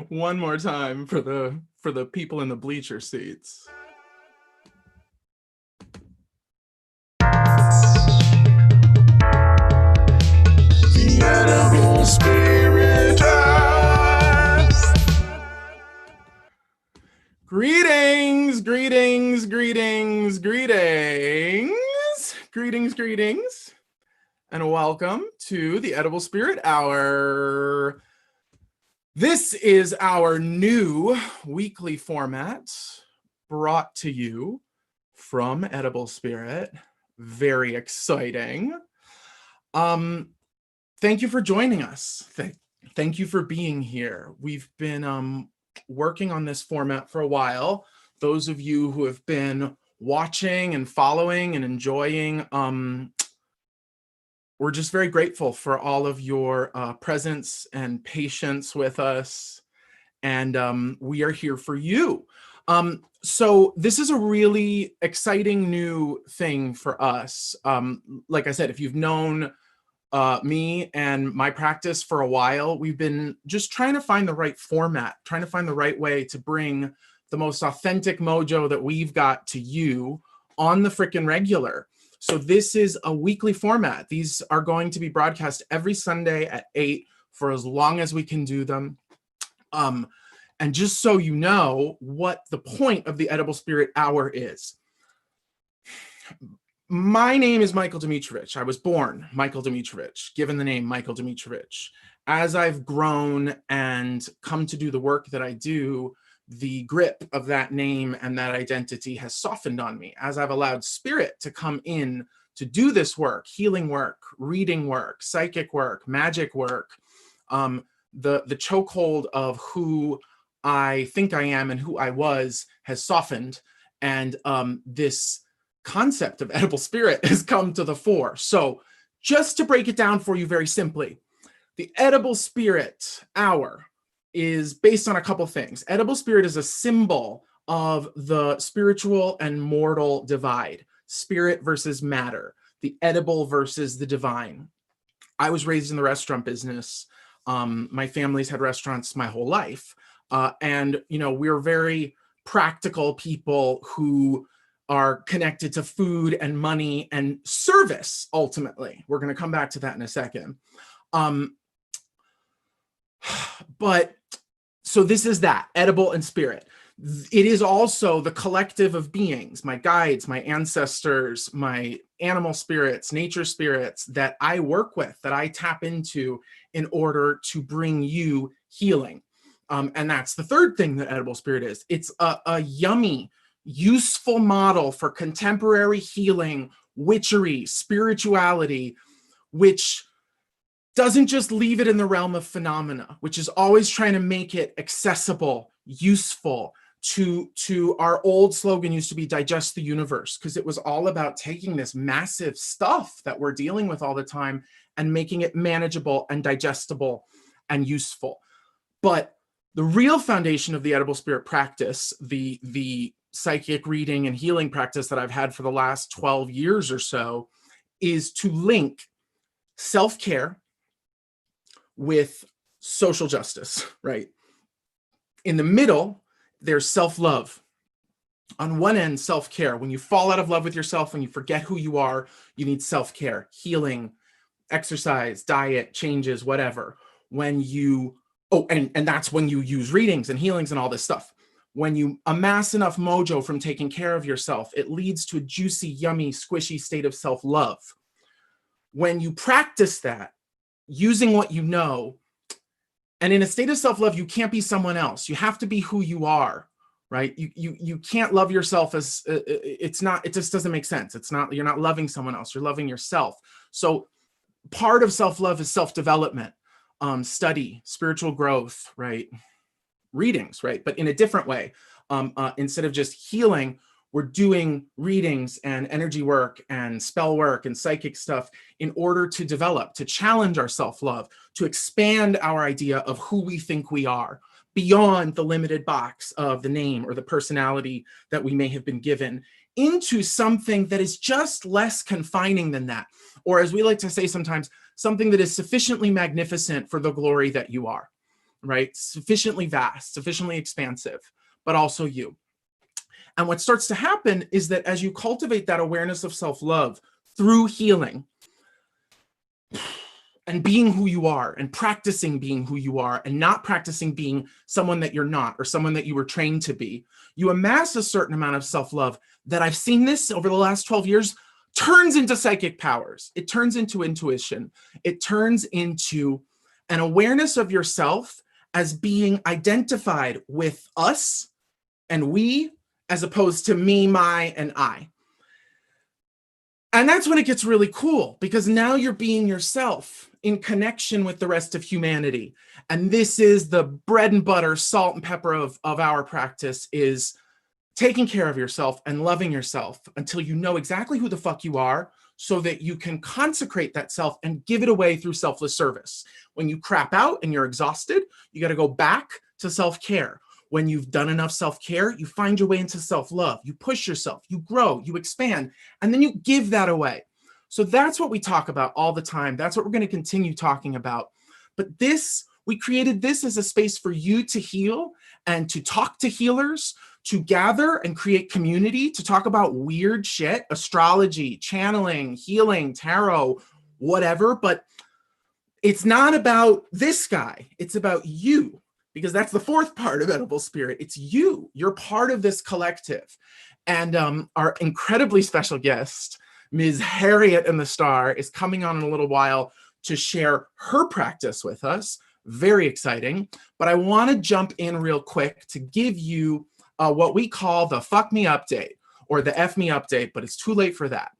one more time for the people in the bleacher seats. The Edible Spirit Hour. Greetings, greetings, greetings, greetings, greetings, greetings, and welcome to the Edible Spirit Hour. This is our new weekly format brought to you from Edible Spirit. Very exciting. Thank you for joining us. Thank you for being here. We've been working on this format for a while. Those of you who have been watching and following and enjoying, we're just very grateful for all of your presence and patience with us. And we are here for you. So this is a really exciting new thing for us. Like I said, if you've known me and my practice for a while, we've been just trying to find the right format, trying to find the right way to bring the most authentic mojo that we've got to you on the frickin' regular. So this is a weekly format. These are going to be broadcast every Sunday at 8 for as long as we can do them. And just so you know what the point of the Edible Spirit Hour is. My name is Michael Dimitrovich. I was born Michael Dimitrovich, given the name Michael Dimitrovich. As I've grown and come to do the work that I do, the grip of that name and that identity has softened on me as I've allowed spirit to come in to do this work, healing work, reading work, psychic work, magic work. The chokehold of who I think I am and who I was has softened, and this concept of edible spirit has come to the fore. So just to break it down for you very simply, the Edible Spirit Hour is based on a couple things. Edible spirit is a symbol of the spiritual and mortal divide, spirit versus matter, the edible versus the divine. I was raised in the restaurant business. My family's had restaurants my whole life. And, you know, we're very practical people who are connected to food and money and service, ultimately. We're going to come back to that in a second. But so this is that, edible and spirit. It is also the collective of beings, my guides, my ancestors, my animal spirits, nature spirits that I work with, that I tap into in order to bring you healing. And that's the third thing that edible spirit is. It's a yummy, useful model for contemporary healing, witchery, spirituality, which doesn't just leave it in the realm of phenomena, which is always trying to make it accessible, useful. To our old slogan used to be digest the universe, because it was all about taking this massive stuff that we're dealing with all the time and making it manageable and digestible and useful. But the real foundation of the edible spirit practice, the psychic reading and healing practice that I've had for the last 12 years or so, is to link self-care with social justice, right? In the middle, there's self-love. On one end, self-care. When you fall out of love with yourself, when you forget who you are, you need self-care, healing, exercise, diet, changes, whatever. When you, and that's when you use readings and healings and all this stuff. When you amass enough mojo from taking care of yourself, it leads to a juicy, yummy, squishy state of self-love. When you practice that, using what you know, and in a state of self-love, you can't be someone else. You have to be who you are, right? You can't love yourself as it just doesn't make sense. You're not loving someone else. You're loving yourself. So part of self-love is self-development, study, spiritual growth, right? Readings, right? But in a different way. Instead of just healing, we're doing readings and energy work and spell work and psychic stuff in order to develop, to challenge our self-love, to expand our idea of who we think we are beyond the limited box of the name or the personality that we may have been given, into something that is just less confining than that. Or as we like to say sometimes, something that is sufficiently magnificent for the glory that you are. right? Sufficiently vast, sufficiently expansive, but also you. And what starts to happen is that as you cultivate that awareness of self-love through healing and being who you are and practicing being who you are and not practicing being someone that you're not or someone that you were trained to be, you amass a certain amount of self-love that I've seen this over the last 12 years turns into psychic powers. It turns into intuition. It turns into an awareness of yourself as being identified with us and we, as opposed to me, my, and I. And that's when it gets really cool, because now you're being yourself in connection with the rest of humanity. And this is the bread and butter, salt and pepper of our practice, is taking care of yourself and loving yourself until you know exactly who the fuck you are, so that you can consecrate that self and give it away through selfless service. When you crap out and you're exhausted, you got to go back to self-care. When you've done enough self-care, you find your way into self-love. You push yourself, you grow, you expand, and then you give that away. So that's what we talk about all the time. That's what we're going to continue talking about. But this, we created this as a space for you to heal and to talk to healers, to gather and create community, to talk about weird shit, astrology, channeling, healing, tarot, whatever. But it's not about this guy. It's about you, because that's the fourth part of Edible Spirit. It's you. You're part of this collective. And our incredibly special guest, Ms. Harriet and the Star, is coming on in a little while to share her practice with us. Very exciting. But I want to jump in real quick to give you what we call the fuck me update, or the F me update, but it's too late for that.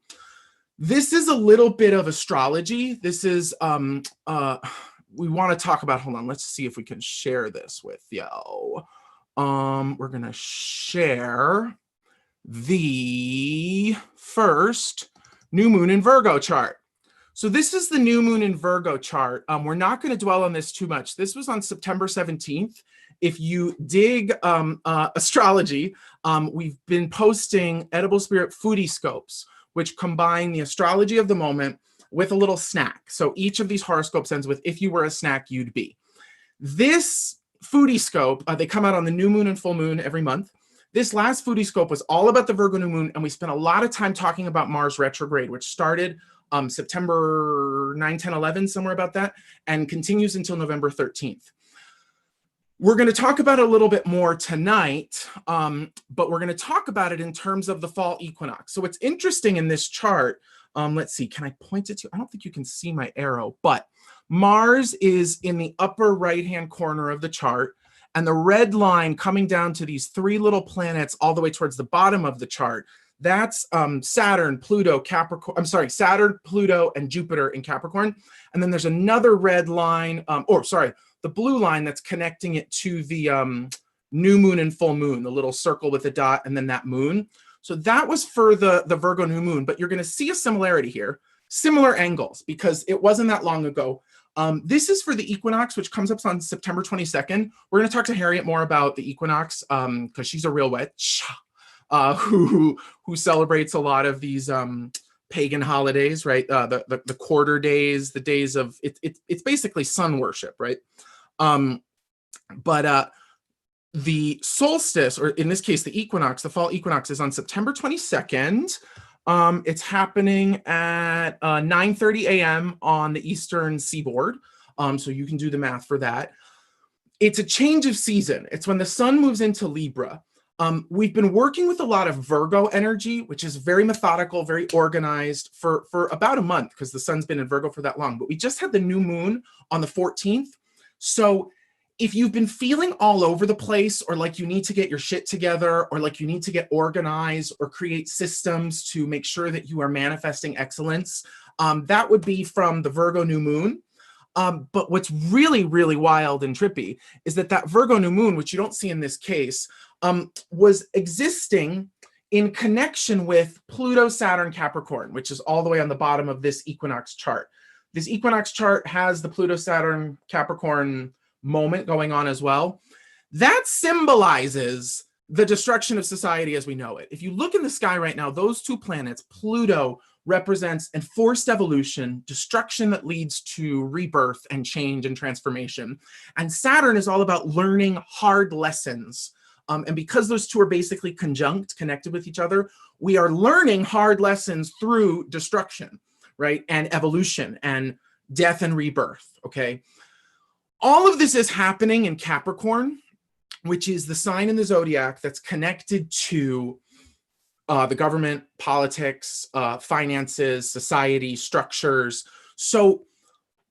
This is a little bit of astrology. This is, we want to talk about, hold on, let's see if we can share this with you. We're going to share the first new moon in Virgo chart. So this is the new moon in Virgo chart. We're not going to dwell on this too much. This was on September 17th. If you dig astrology, we've been posting Edible Spirit foodie scopes, which combine the astrology of the moment with a little snack. So each of these horoscopes ends with, if you were a snack, you'd be. This foodie scope, they come out on the new moon and full moon every month. This last foodie scope was all about the Virgo new moon, and we spent a lot of time talking about Mars retrograde, which started September 9, 10, 11, somewhere about that, and continues until November 13th. We're going to talk about it a little bit more tonight, but we're going to talk about it in terms of the fall equinox. So what's interesting in this chart, let's see, can I point it to? I don't think you can see my arrow, but Mars is in the upper right-hand corner of the chart, and the red line coming down to these three little planets all the way towards the bottom of the chart, that's Saturn, Pluto, Capricorn. I'm sorry, Saturn, Pluto, and Jupiter in Capricorn. And then there's another red line, the blue line that's connecting it to the new moon and full moon, the little circle with a dot and then that moon. So that was for the Virgo new moon, but you're going to see a similarity here, similar angles, because it wasn't that long ago. This is for the equinox, which comes up on September 22nd. We're going to talk to Harriet more about the equinox because she's a real witch who celebrates a lot of these pagan holidays, right? The quarter days, the days of it's basically sun worship, right? But the solstice, or in this case, the equinox, the fall equinox, is on September 22nd. It's happening at 9:30 a.m. on the eastern seaboard. So you can do the math for that. It's a change of season. It's when the sun moves into Libra. We've been working with a lot of Virgo energy, which is very methodical, very organized for about a month, because the sun's been in Virgo for that long. But we just had the new moon on the 14th. So if you've been feeling all over the place, or like you need to get your shit together, or like you need to get organized or create systems to make sure that you are manifesting excellence, that would be from the Virgo new moon. But what's really, really wild and trippy is that Virgo new moon, which you don't see in this case, was existing in connection with Pluto, Saturn, Capricorn, which is all the way on the bottom of this equinox chart. This equinox chart has the Pluto, Saturn, Capricorn moment going on as well. That symbolizes the destruction of society as we know it. If you look in the sky right now, those two planets, Pluto, represents enforced evolution, destruction that leads to rebirth and change and transformation. And Saturn is all about learning hard lessons. And because those two are basically conjunct, connected with each other, we are learning hard lessons through destruction, right? And evolution and death and rebirth, okay? All of this is happening in Capricorn, which is the sign in the zodiac that's connected to the government, politics, finances, society, structures. So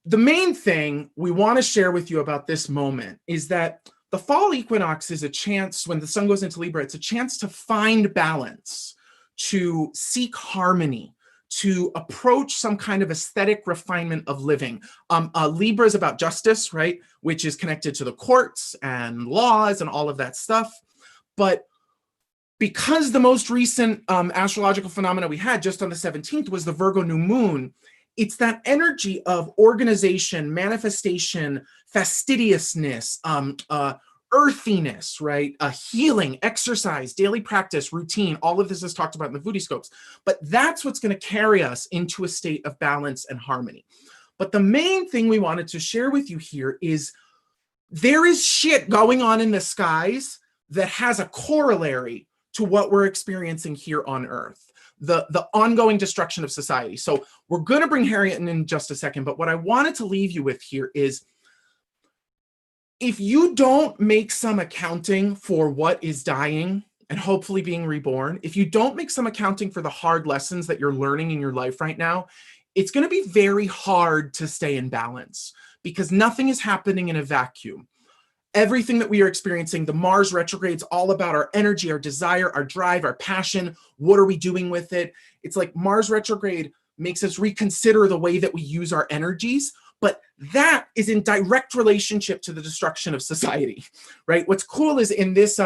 the main thing we want to share with you about this moment is that the fall equinox is a chance, when the sun goes into Libra, it's a chance to find balance, to seek harmony, to approach some kind of aesthetic refinement of living. Libra is about justice, right? Which is connected to the courts and laws and all of that stuff. But because the most recent astrological phenomena we had just on the 17th was the Virgo new moon, it's that energy of organization, manifestation, fastidiousness, earthiness, right? Healing, exercise, daily practice, routine. All of this is talked about in the Voodoo-scopes. But that's what's going to carry us into a state of balance and harmony. But the main thing we wanted to share with you here is there is shit going on in the skies that has a corollary to what we're experiencing here on Earth, the ongoing destruction of society. So we're going to bring Harriet in just a second, but what I wanted to leave you with here is, if you don't make some accounting for what is dying and hopefully being reborn, if you don't make some accounting for the hard lessons that you're learning in your life right now, it's going to be very hard to stay in balance, because nothing is happening in a vacuum. Everything that we are experiencing, the Mars retrograde, is all about our energy, our desire, our drive, our passion. What are we doing with it? It's like Mars retrograde makes us reconsider the way that we use our energies, but that is in direct relationship to the destruction of society, right? What's cool is in this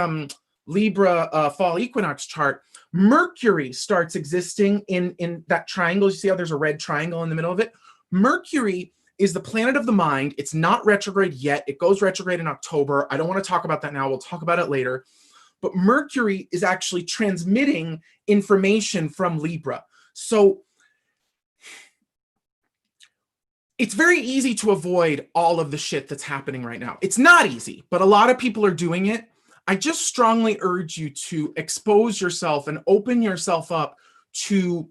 Libra fall equinox chart, Mercury starts existing in that triangle. You see how there's a red triangle in the middle of it? Mercury is the planet of the mind. It's not retrograde yet. It goes retrograde in October. I don't want to talk about that now. We'll talk about it later. But Mercury is actually transmitting information from Libra. So it's very easy to avoid all of the shit that's happening right now. It's not easy, but a lot of people are doing it. I just strongly urge you to expose yourself and open yourself up to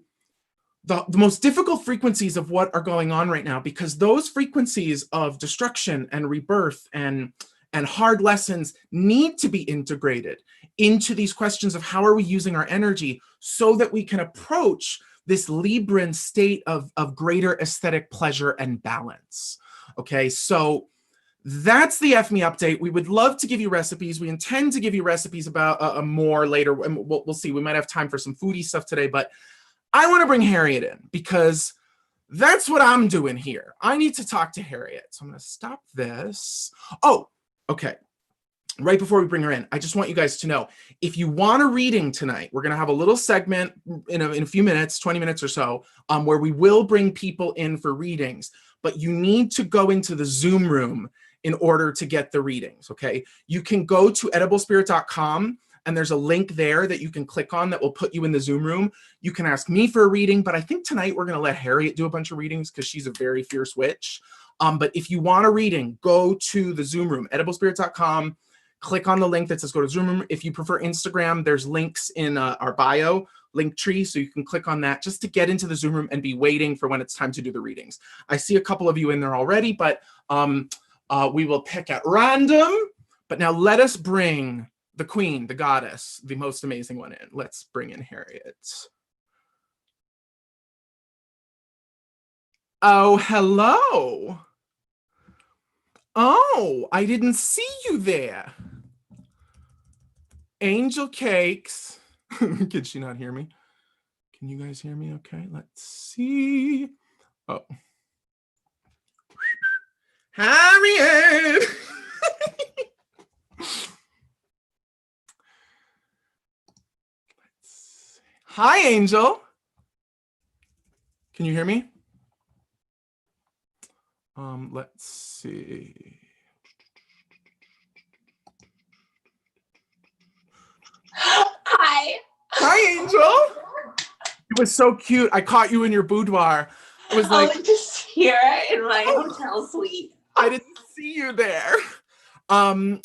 the most difficult frequencies of what are going on right now, because those frequencies of destruction and rebirth and hard lessons need to be integrated into these questions of how are we using our energy so that we can approach this Libran state of greater aesthetic pleasure and balance. Okay, so that's the FME update. We would love to give you recipes. We intend to give you recipes about more later, and we'll see. We might have time for some foodie stuff today, but I want to bring Harriet in because that's what I'm doing here. I need to talk to Harriet. So I'm going to stop this. Oh, okay. Right before we bring her in, I just want you guys to know, if you want a reading tonight, we're going to have a little segment in a few minutes, 20 minutes or so, where we will bring people in for readings, but you need to go into the Zoom room in order to get the readings, okay? You can go to EdibleSpirit.com, and there's a link there that you can click on that will put you in the Zoom room. You can ask me for a reading, but I think tonight we're going to let Harriet do a bunch of readings because she's a very fierce witch. But if you want a reading, go to the Zoom room, EdibleSpirit.com, click on the link that says go to Zoom room. If you prefer Instagram, there's links in our bio, link tree, so you can click on that just to get into the Zoom room and be waiting for when it's time to do the readings. I see a couple of you in there already, but we will pick at random. But now let us bring the queen, the goddess, the most amazing one in. Let's bring in Harriet. Oh, hello. Oh, I didn't see you there. Angel cakes. Can she not hear me? Can you guys hear me okay? Let's see. Oh. Harriet! Hi, Angel. Can you hear me? Let's see. Hi. Hi, Angel. was so cute. I caught you in your boudoir. I was like, just here in my hotel suite. I didn't see you there. You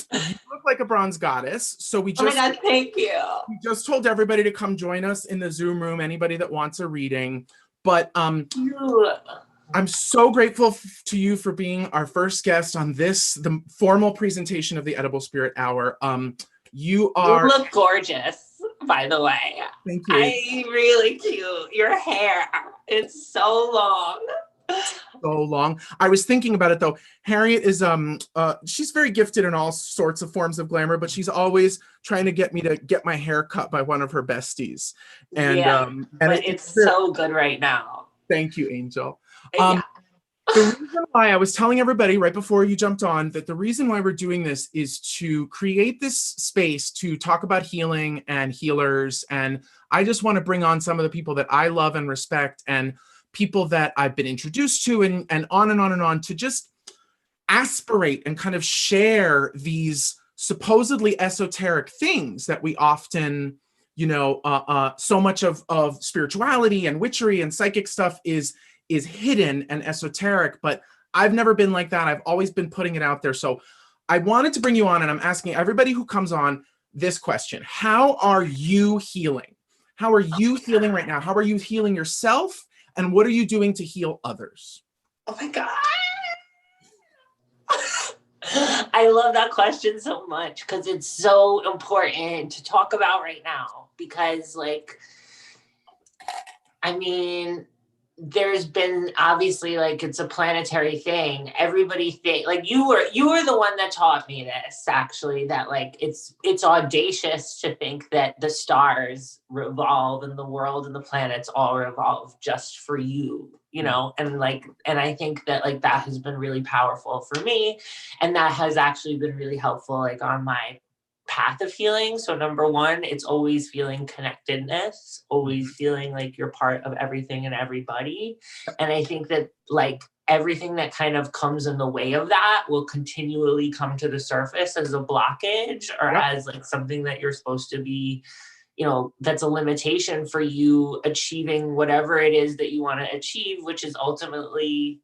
look like a bronze goddess. So we just, oh my God, thank you. We just told everybody to come join us in the Zoom room, anybody that wants a reading. But I'm so grateful to you for being our first guest on the formal presentation of the Edible Spirit Hour. You look gorgeous, by the way. Thank you. Really cute. Your hair, it's so long. So long. I was thinking about it though. Harriet is she's very gifted in all sorts of forms of glamour, but she's always trying to get me to get my hair cut by one of her besties. And but it's so good right now. Thank you, Angel. The reason why I was telling everybody right before you jumped on that the reason why we're doing this is to create this space to talk about healing and healers. And I just want to bring on some of the people that I love and respect and people that I've been introduced to and on and on and on to just aspirate and kind of share these supposedly esoteric things that we often, so much of spirituality and witchery and psychic stuff is hidden and esoteric, but I've never been like that. I've always been putting it out there. So I wanted to bring you on, and I'm asking everybody who comes on this question. How are you healing? How are you healing right now? How are you healing yourself? And what are you doing to heal others? Oh my God. I love that question so much because it's so important to talk about right now because there's been obviously it's a planetary thing. Everybody think you were the one that taught me this actually, that it's audacious to think that the stars revolve and the world and the planets all revolve just for you, and I think that that has been really powerful for me. And that has actually been really helpful on my path of healing. So number one, it's always feeling connectedness, always feeling like you're part of everything and everybody. And I think that everything that kind of comes in the way of that will continually come to the surface as a blockage or as something that you're supposed to be, that's a limitation for you achieving whatever it is that you want to achieve, which is ultimately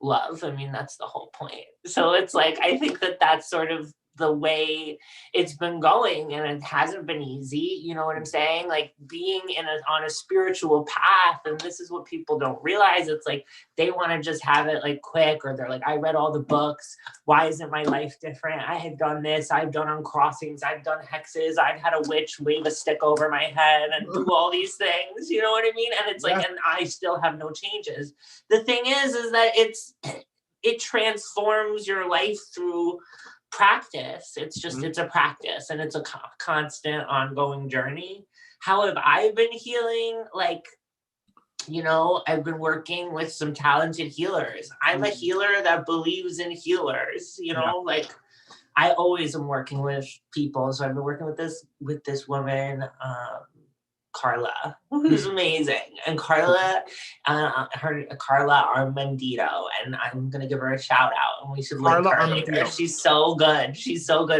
love. I mean, that's the whole point. So it's I think that that's sort of the way it's been going, and it hasn't been easy. You know what I'm saying? Being on a spiritual path, and this is what people don't realize. It's they want to just have it quick, or they're I read all the books. Why isn't my life different? I have done this. I've done uncrossings. I've done hexes. I've had a witch wave a stick over my head and do all these things. You know what I mean? And it's and I still have no changes. The thing is that it transforms your life through practice. It's just it's a practice, and it's a constant ongoing journey. How have I been healing? I've been working with some talented healers. I'm a healer that believes in healers. I always am working with people. So I've been working with this woman, Carla, who's amazing. And Carla Armandito, and I'm gonna give her a shout out, and we should link her later. She's so good.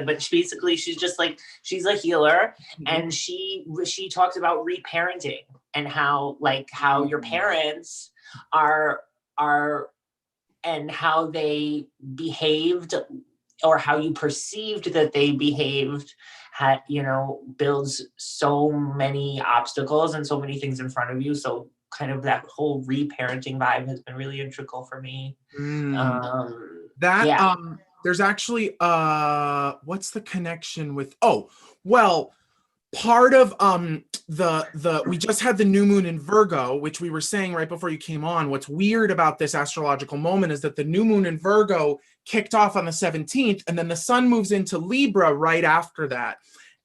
But she's just she's a healer, and she talks about reparenting and how your parents are and how they behaved or how you perceived that they behaved builds so many obstacles and so many things in front of you. So kind of that whole reparenting vibe has been really integral for me. There's actually what's the connection with part of we just had the new moon in Virgo, which we were saying right before you came on. What's weird about this astrological moment is that the new moon in Virgo kicked off on the 17th, and then the sun moves into Libra right after that.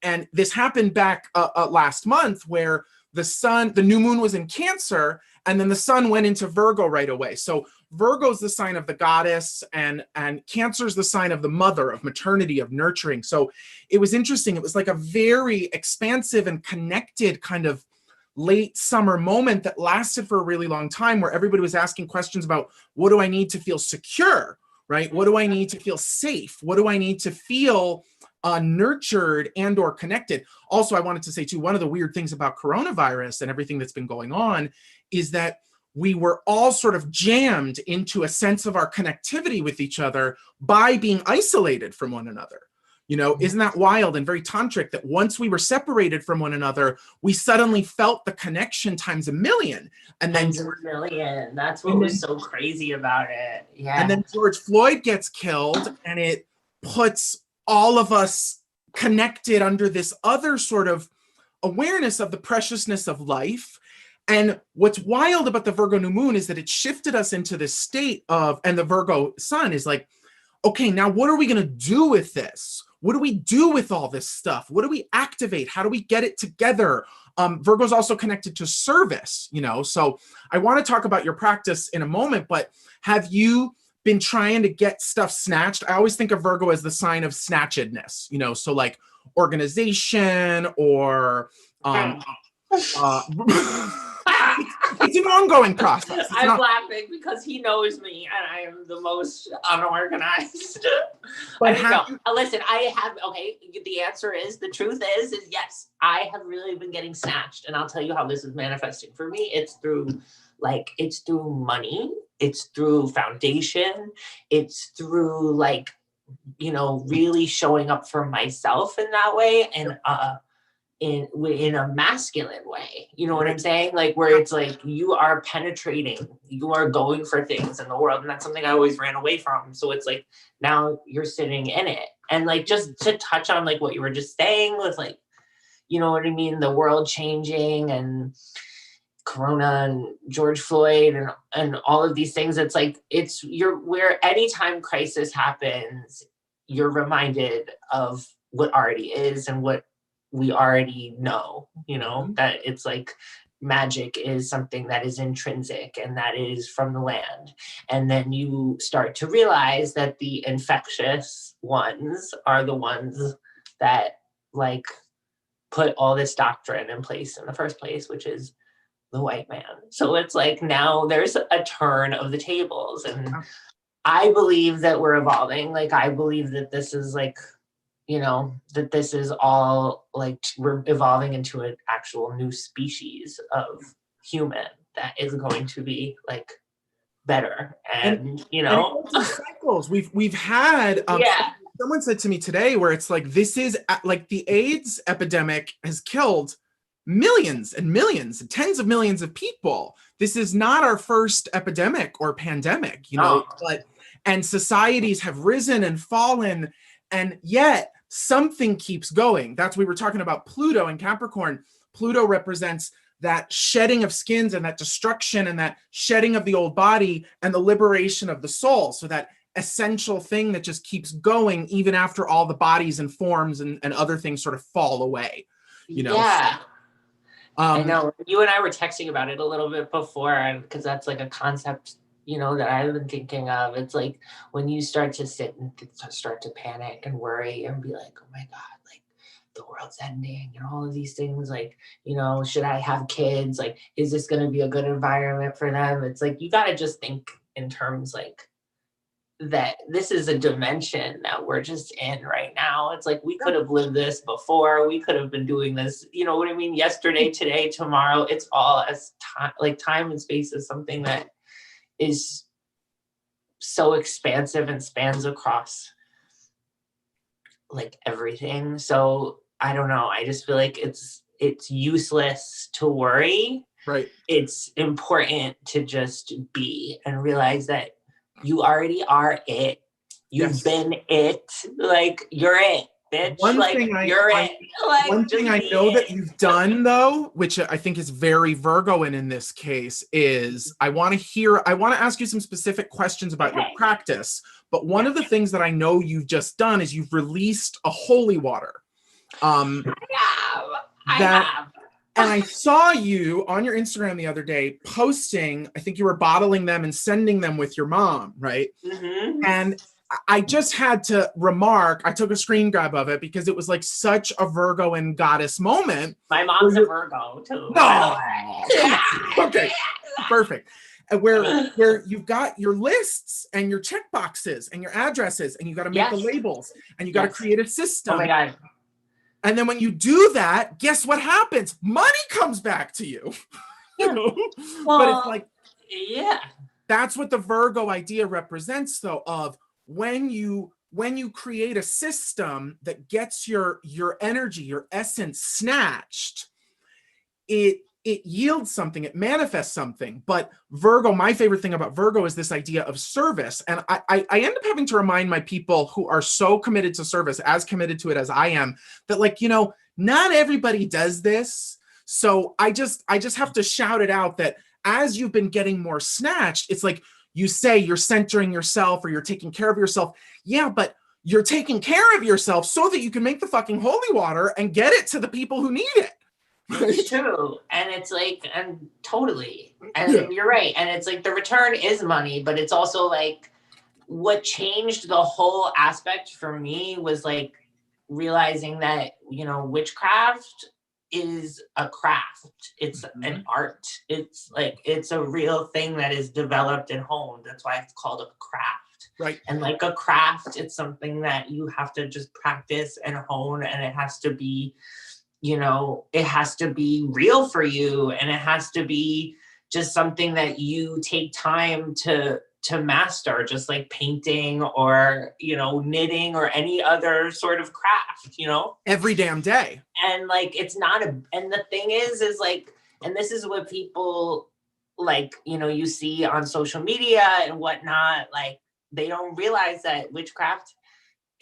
And this happened back last month, where the new moon was in Cancer, and then the sun went into Virgo right away. So Virgo's the sign of the goddess, and Cancer's the sign of the mother, of maternity, of nurturing. So it was interesting. It was a very expansive and connected kind of late summer moment that lasted for a really long time, where everybody was asking questions about, what do I need to feel secure, right? What do I need to feel safe? What do I need to feel nurtured and or connected. Also, I wanted to say too, one of the weird things about coronavirus and everything that's been going on is that we were all sort of jammed into a sense of our connectivity with each other by being isolated from one another. You know, isn't that wild and very tantric that once we were separated from one another, we suddenly felt the connection times a million. And then times a million. That's what was so crazy about it. Yeah. And then George Floyd gets killed, and it puts all of us connected under this other sort of awareness of the preciousness of life. And what's wild about the Virgo new moon is that it shifted us into this state of, and the Virgo sun is like, okay, now what are we going to do with this? What do we do with all this stuff? What do we activate? How do we get it together? Virgo's also connected to service, you know? So I want to talk about your practice in a moment, but have you been trying to get stuff snatched? I always think of Virgo as the sign of snatchedness, you know? So like organization or, it's an ongoing process. I'm laughing because he knows me and I am the most unorganized. But listen, the answer is, the truth is yes, I have really been getting snatched. And I'll tell you how this is manifesting for me. It's through money. It's through foundation. It's through really showing up for myself in that way. And, in a masculine way, you know what I'm saying? Like where it's like you are penetrating, you are going for things in the world, and that's something I always ran away from. So it's like now you're sitting in it, and like just to touch on like what you were just saying with like, you know what I mean, the world changing and Corona and George Floyd and all of these things. It's like where anytime crisis happens, you're reminded of what already is and what we already know, you know, that it's like magic is something that is intrinsic and that is from the land. And then you start to realize that the infectious ones are the ones that like put all this doctrine in place in the first place, which is the white man. So it's like now there's a turn of the tables, and I believe that we're evolving. Like I believe that this is like, you know, that this is all like we're evolving into an actual new species of human that is going to be like better. And you know, and cycles we've had. Someone said to me today where it's like, this is like the AIDS epidemic has killed millions and millions and tens of millions of people. This is not our first epidemic or pandemic, you know, and societies have risen and fallen. And yet something keeps going. That's, we were talking about Pluto and Capricorn. Pluto represents that shedding of skins and that destruction and that shedding of the old body and the liberation of the soul. So that essential thing that just keeps going even after all the bodies and forms and other things sort of fall away, you know? Yeah. I know. You and I were texting about it a little bit before, because that's like a concept, you know, that I've been thinking of. It's like when you start to sit and start to panic and worry and be like, oh my God, like the world's ending and all of these things, like, you know, should I have kids? Like, is this going to be a good environment for them? It's like, you got to just think in terms like that this is a dimension that we're just in right now. It's like, we could have lived this before. We could have been doing this, you know what I mean? Yesterday, today, tomorrow. It's all as time, like time and space is something that is so expansive and spans across like everything. So I don't know. I just feel like it's useless to worry. Right. It's important to just be and realize that you already are it. You've been it. Like, you're it, bitch. One like, thing you're it. Like, one thing I know that you've done, though, which I think is very Virgoan in this case, is I want to ask you some specific questions about your practice. But one of the things that I know you've just done is you've released a holy water. I have. And I saw you on your Instagram the other day posting, I think you were bottling them and sending them with your mom, right? Mm-hmm. And I just had to remark, I took a screen grab of it because it was like such a Virgo and goddess moment. My mom's a Virgo too. No. Okay, perfect. and where you've got your lists and your check boxes and your addresses, and you got to make the labels, and you got to create a system. Oh my God. And then when you do that, guess what happens? Money comes back to you. You know? Well, but it's like, yeah, that's what the Virgo idea represents, though, of when you create a system that gets your energy, your essence snatched, it yields something, it manifests something. But Virgo, my favorite thing about Virgo is this idea of service. And I end up having to remind my people who are so committed to service, as committed to it as I am, that, like, you know, not everybody does this. So I just have to shout it out that as you've been getting more snatched, it's like you say you're centering yourself or you're taking care of yourself. Yeah, but you're taking care of yourself so that you can make the fucking holy water and get it to the people who need it. It's true. And it's like, and totally. And you're right. And it's like the return is money, but it's also like what changed the whole aspect for me was like realizing that, you know, witchcraft is a craft. It's an art. It's like, it's a real thing that is developed and honed. That's why it's called a craft. Right. And like a craft, it's something that you have to just practice and hone, and it has to be, you know, it has to be real for you, and it has to be just something that you take time to master, just like painting or, you know, knitting or any other sort of craft, you know, every damn day. And like, it's not and the thing is like, and this is what people like, you know, you see on social media and whatnot, like they don't realize that witchcraft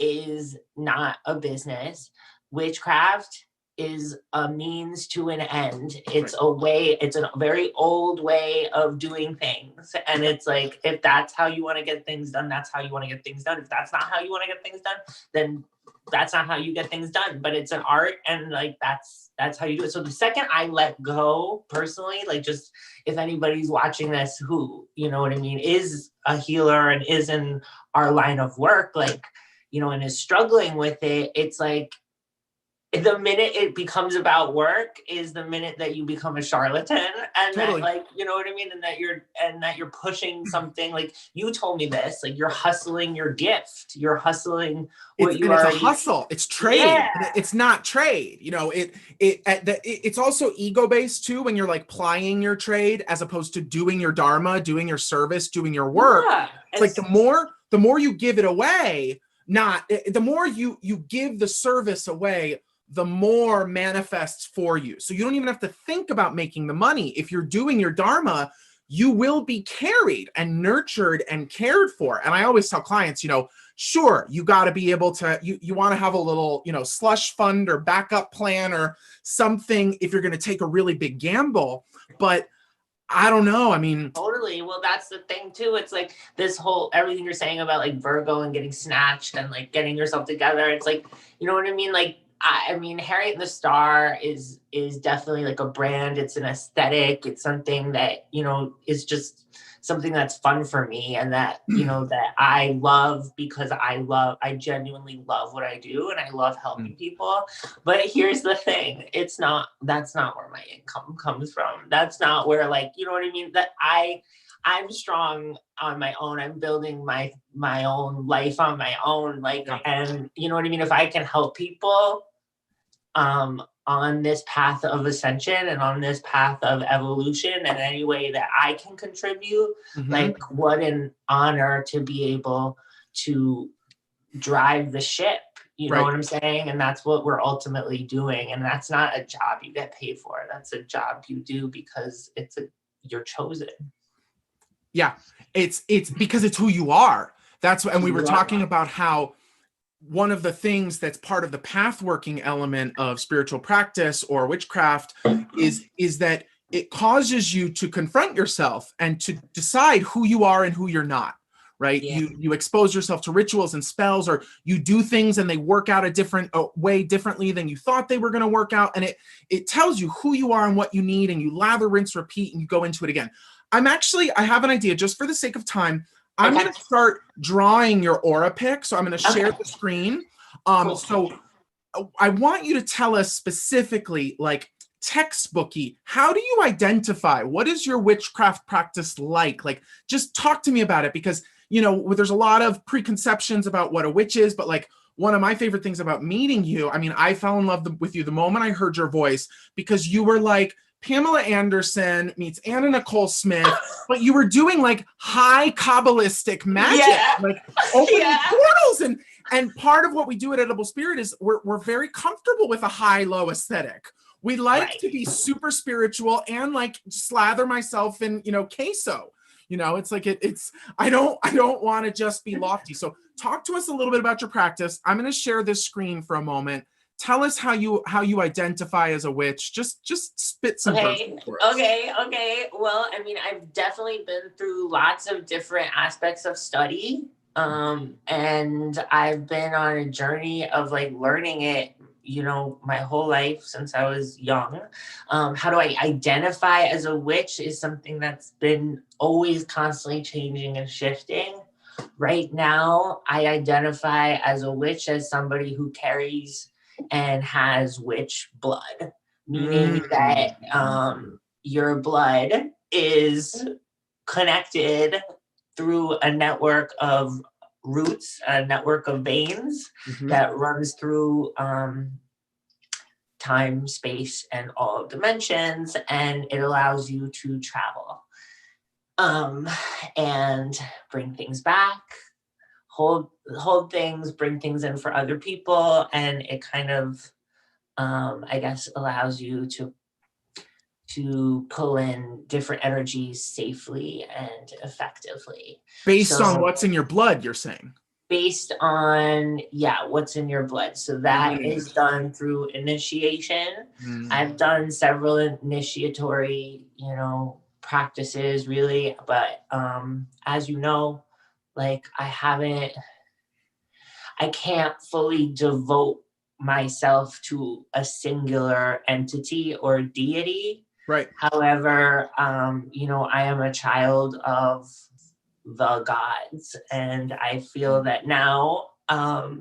is not a business. Witchcraft is a means to an end. It's a way, it's a very old way of doing things. And it's like, if that's how you want to get things done, that's how you want to get things done. If that's not how you want to get things done, then that's not how you get things done. But it's an art, and like that's how you do it. So the second I let go personally, like, just if anybody's watching this who, you know what I mean, is a healer and is in our line of work, like, you know, and is struggling with it, it's like, the minute it becomes about work is the minute that you become a charlatan, and that, like, you know what I mean? And that you're pushing something, like you told me this, like you're hustling your gift, you're hustling what you already. It's a hustle. It's trade. Yeah. It's not trade. You know, it's also ego based too, when you're like plying your trade as opposed to doing your dharma, doing your service, doing your work. Yeah, it's like the more you give it away, the more you give the service away, the more manifests for you. So you don't even have to think about making the money. If you're doing your dharma, you will be carried and nurtured and cared for. And I always tell clients, you know, sure, you got to be able to, you want to have a little, you know, slush fund or backup plan or something if you're going to take a really big gamble. But I don't know. I mean, totally. Well, that's the thing too. It's like this whole, everything you're saying about like Virgo and getting snatched and like getting yourself together. It's like, you know what I mean? Like, I mean, Harriet and the Star is definitely like a brand. It's an aesthetic. It's something that, you know, is just something that's fun for me, and that, you know, that I love because I genuinely love what I do, and I love helping people. But here's the thing. That's not where my income comes from. That's not where, like, you know what I mean? That I'm strong on my own. I'm building my own life on my own. Like, and you know what I mean? If I can help people, on this path of ascension and on this path of evolution in any way that I can contribute, like, what an honor to be able to drive the ship. You know what I'm saying? And that's what we're ultimately doing. And that's not a job you get paid for. That's a job you do because you're chosen. Yeah, it's because it's who you are. That's what, and we were talking about how one of the things that's part of the path working element of spiritual practice or witchcraft is that it causes you to confront yourself and to decide who you are and who you're not, right? Yeah. You expose yourself to rituals and spells, or you do things and they work out a different way differently than you thought they were going to work out. And it tells you who you are and what you need, and you lather, rinse, repeat, and you go into it again. I have an idea, just for the sake of time. I'm going to start drawing your AuraPics. So I'm going to share the screen. So I want you to tell us specifically, like, textbooky. How do you identify? What is your witchcraft practice like? Like, just talk to me about it, because, you know, there's a lot of preconceptions about what a witch is, but like, one of my favorite things about meeting you, I mean, I fell in love with you the moment I heard your voice, because you were like Pamela Anderson meets Anna Nicole Smith, but you were doing like high Kabbalistic magic, like opening portals. And part of what we do at Edible Spirit is we're very comfortable with a high-low aesthetic. We like to be super spiritual and like slather myself in, you know, queso. You know, it's like I don't want to just be lofty. So talk to us a little bit about your practice. I'm going to share this screen for a moment. Tell us how you identify as a witch. Just spit some verses for us. Okay. Well, I mean, I've definitely been through lots of different aspects of study. And I've been on a journey of like learning it, you know, my whole life since I was young. How do I identify as a witch is something that's been always constantly changing and shifting. Right now, I identify as a witch as somebody who carries and has witch blood, meaning that your blood is connected through a network of roots, a network of veins that runs through time, space, and all dimensions, and it allows you to travel and bring things back, hold things, bring things in for other people, and it kind of I guess allows you to pull in different energies safely and effectively. Based on what's in your blood, you're saying? Based on, what's in your blood. So that is done through initiation. I've done several initiatory, you know, practices really, but as you know, like I can't fully devote myself to a singular entity or deity. Right. However, you know, I am a child of the gods, and I feel that now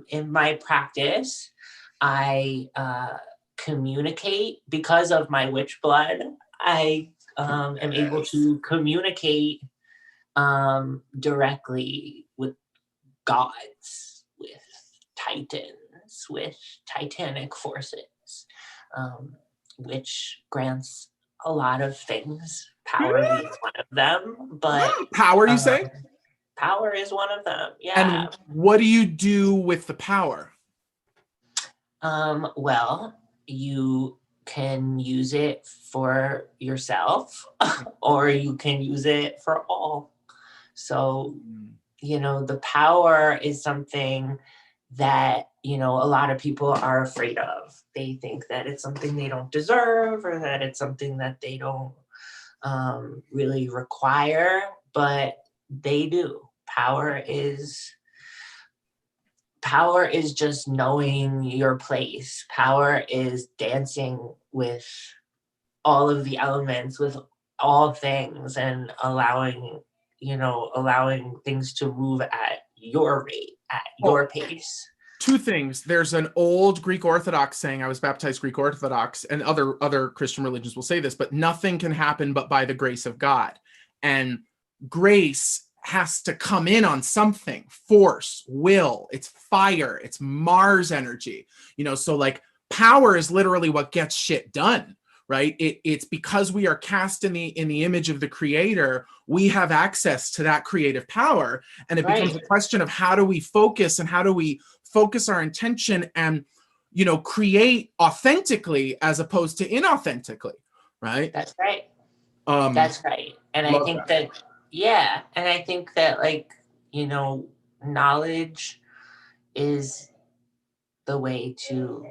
in my practice, I communicate because of my witch blood. I am able to communicate directly with gods, with titans, with titanic forces, which grants a lot of things. Power being one of them, but power, you say? Power is one of them. Yeah. And what do you do with the power? Well, you can use it for yourself or you can use it for all. So, you know, the power is something that, you know, a lot of people are afraid of. They think that it's something they don't deserve or that it's something that they don't really require, but they do. Power is just knowing your place. Power is dancing with all of the elements, with all things, and allowing things to move at your rate, at your pace. Two things. There's an old Greek Orthodox saying, I was baptized Greek Orthodox, and other Christian religions will say this, but nothing can happen but by the grace of God. And grace has to come in on something. Force, will, it's fire, it's Mars energy. You know, so like power is literally what gets shit done, right? It's because we are cast in the image of the creator, we have access to that creative power. And it becomes a question of how do we focus and how do we focus our intention and, you know, create authentically as opposed to inauthentically, right? That's right. That's right. And I think that, and I think that, like, you know, knowledge is the way to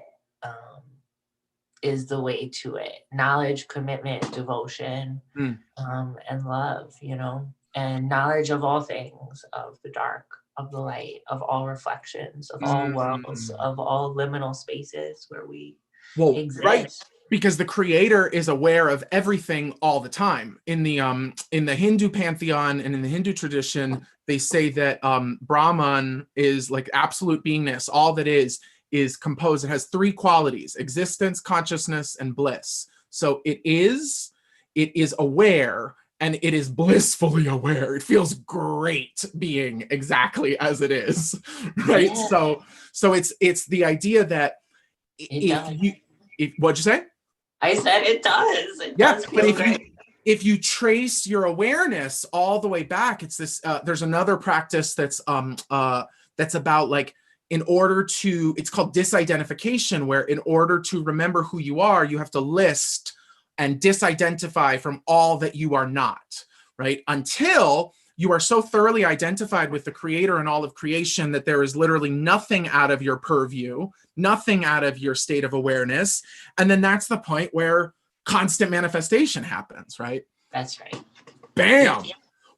it. Knowledge, commitment, devotion, and love, you know, and knowledge of all things, of the dark, of the light, of all reflections, of all worlds, of all liminal spaces where we exist. Right. Because the creator is aware of everything all the time. In the Hindu pantheon and in the Hindu tradition, they say that Brahman is like absolute beingness. All that is composed. It has three qualities: existence, consciousness, and bliss. So it is aware, and it is blissfully aware. It feels great being exactly as it is, right? Yeah. So it's the idea that what'd you say? I said it does. It Yeah, does but feel great. if you trace your awareness all the way back, it's this. There's another practice that's about like, in order to, it's called disidentification, where in order to remember who you are, you have to list and disidentify from all that you are not, right? Until you are so thoroughly identified with the creator and all of creation that there is literally nothing out of your purview, nothing out of your state of awareness. And then that's the point where constant manifestation happens, right? That's right. Bam.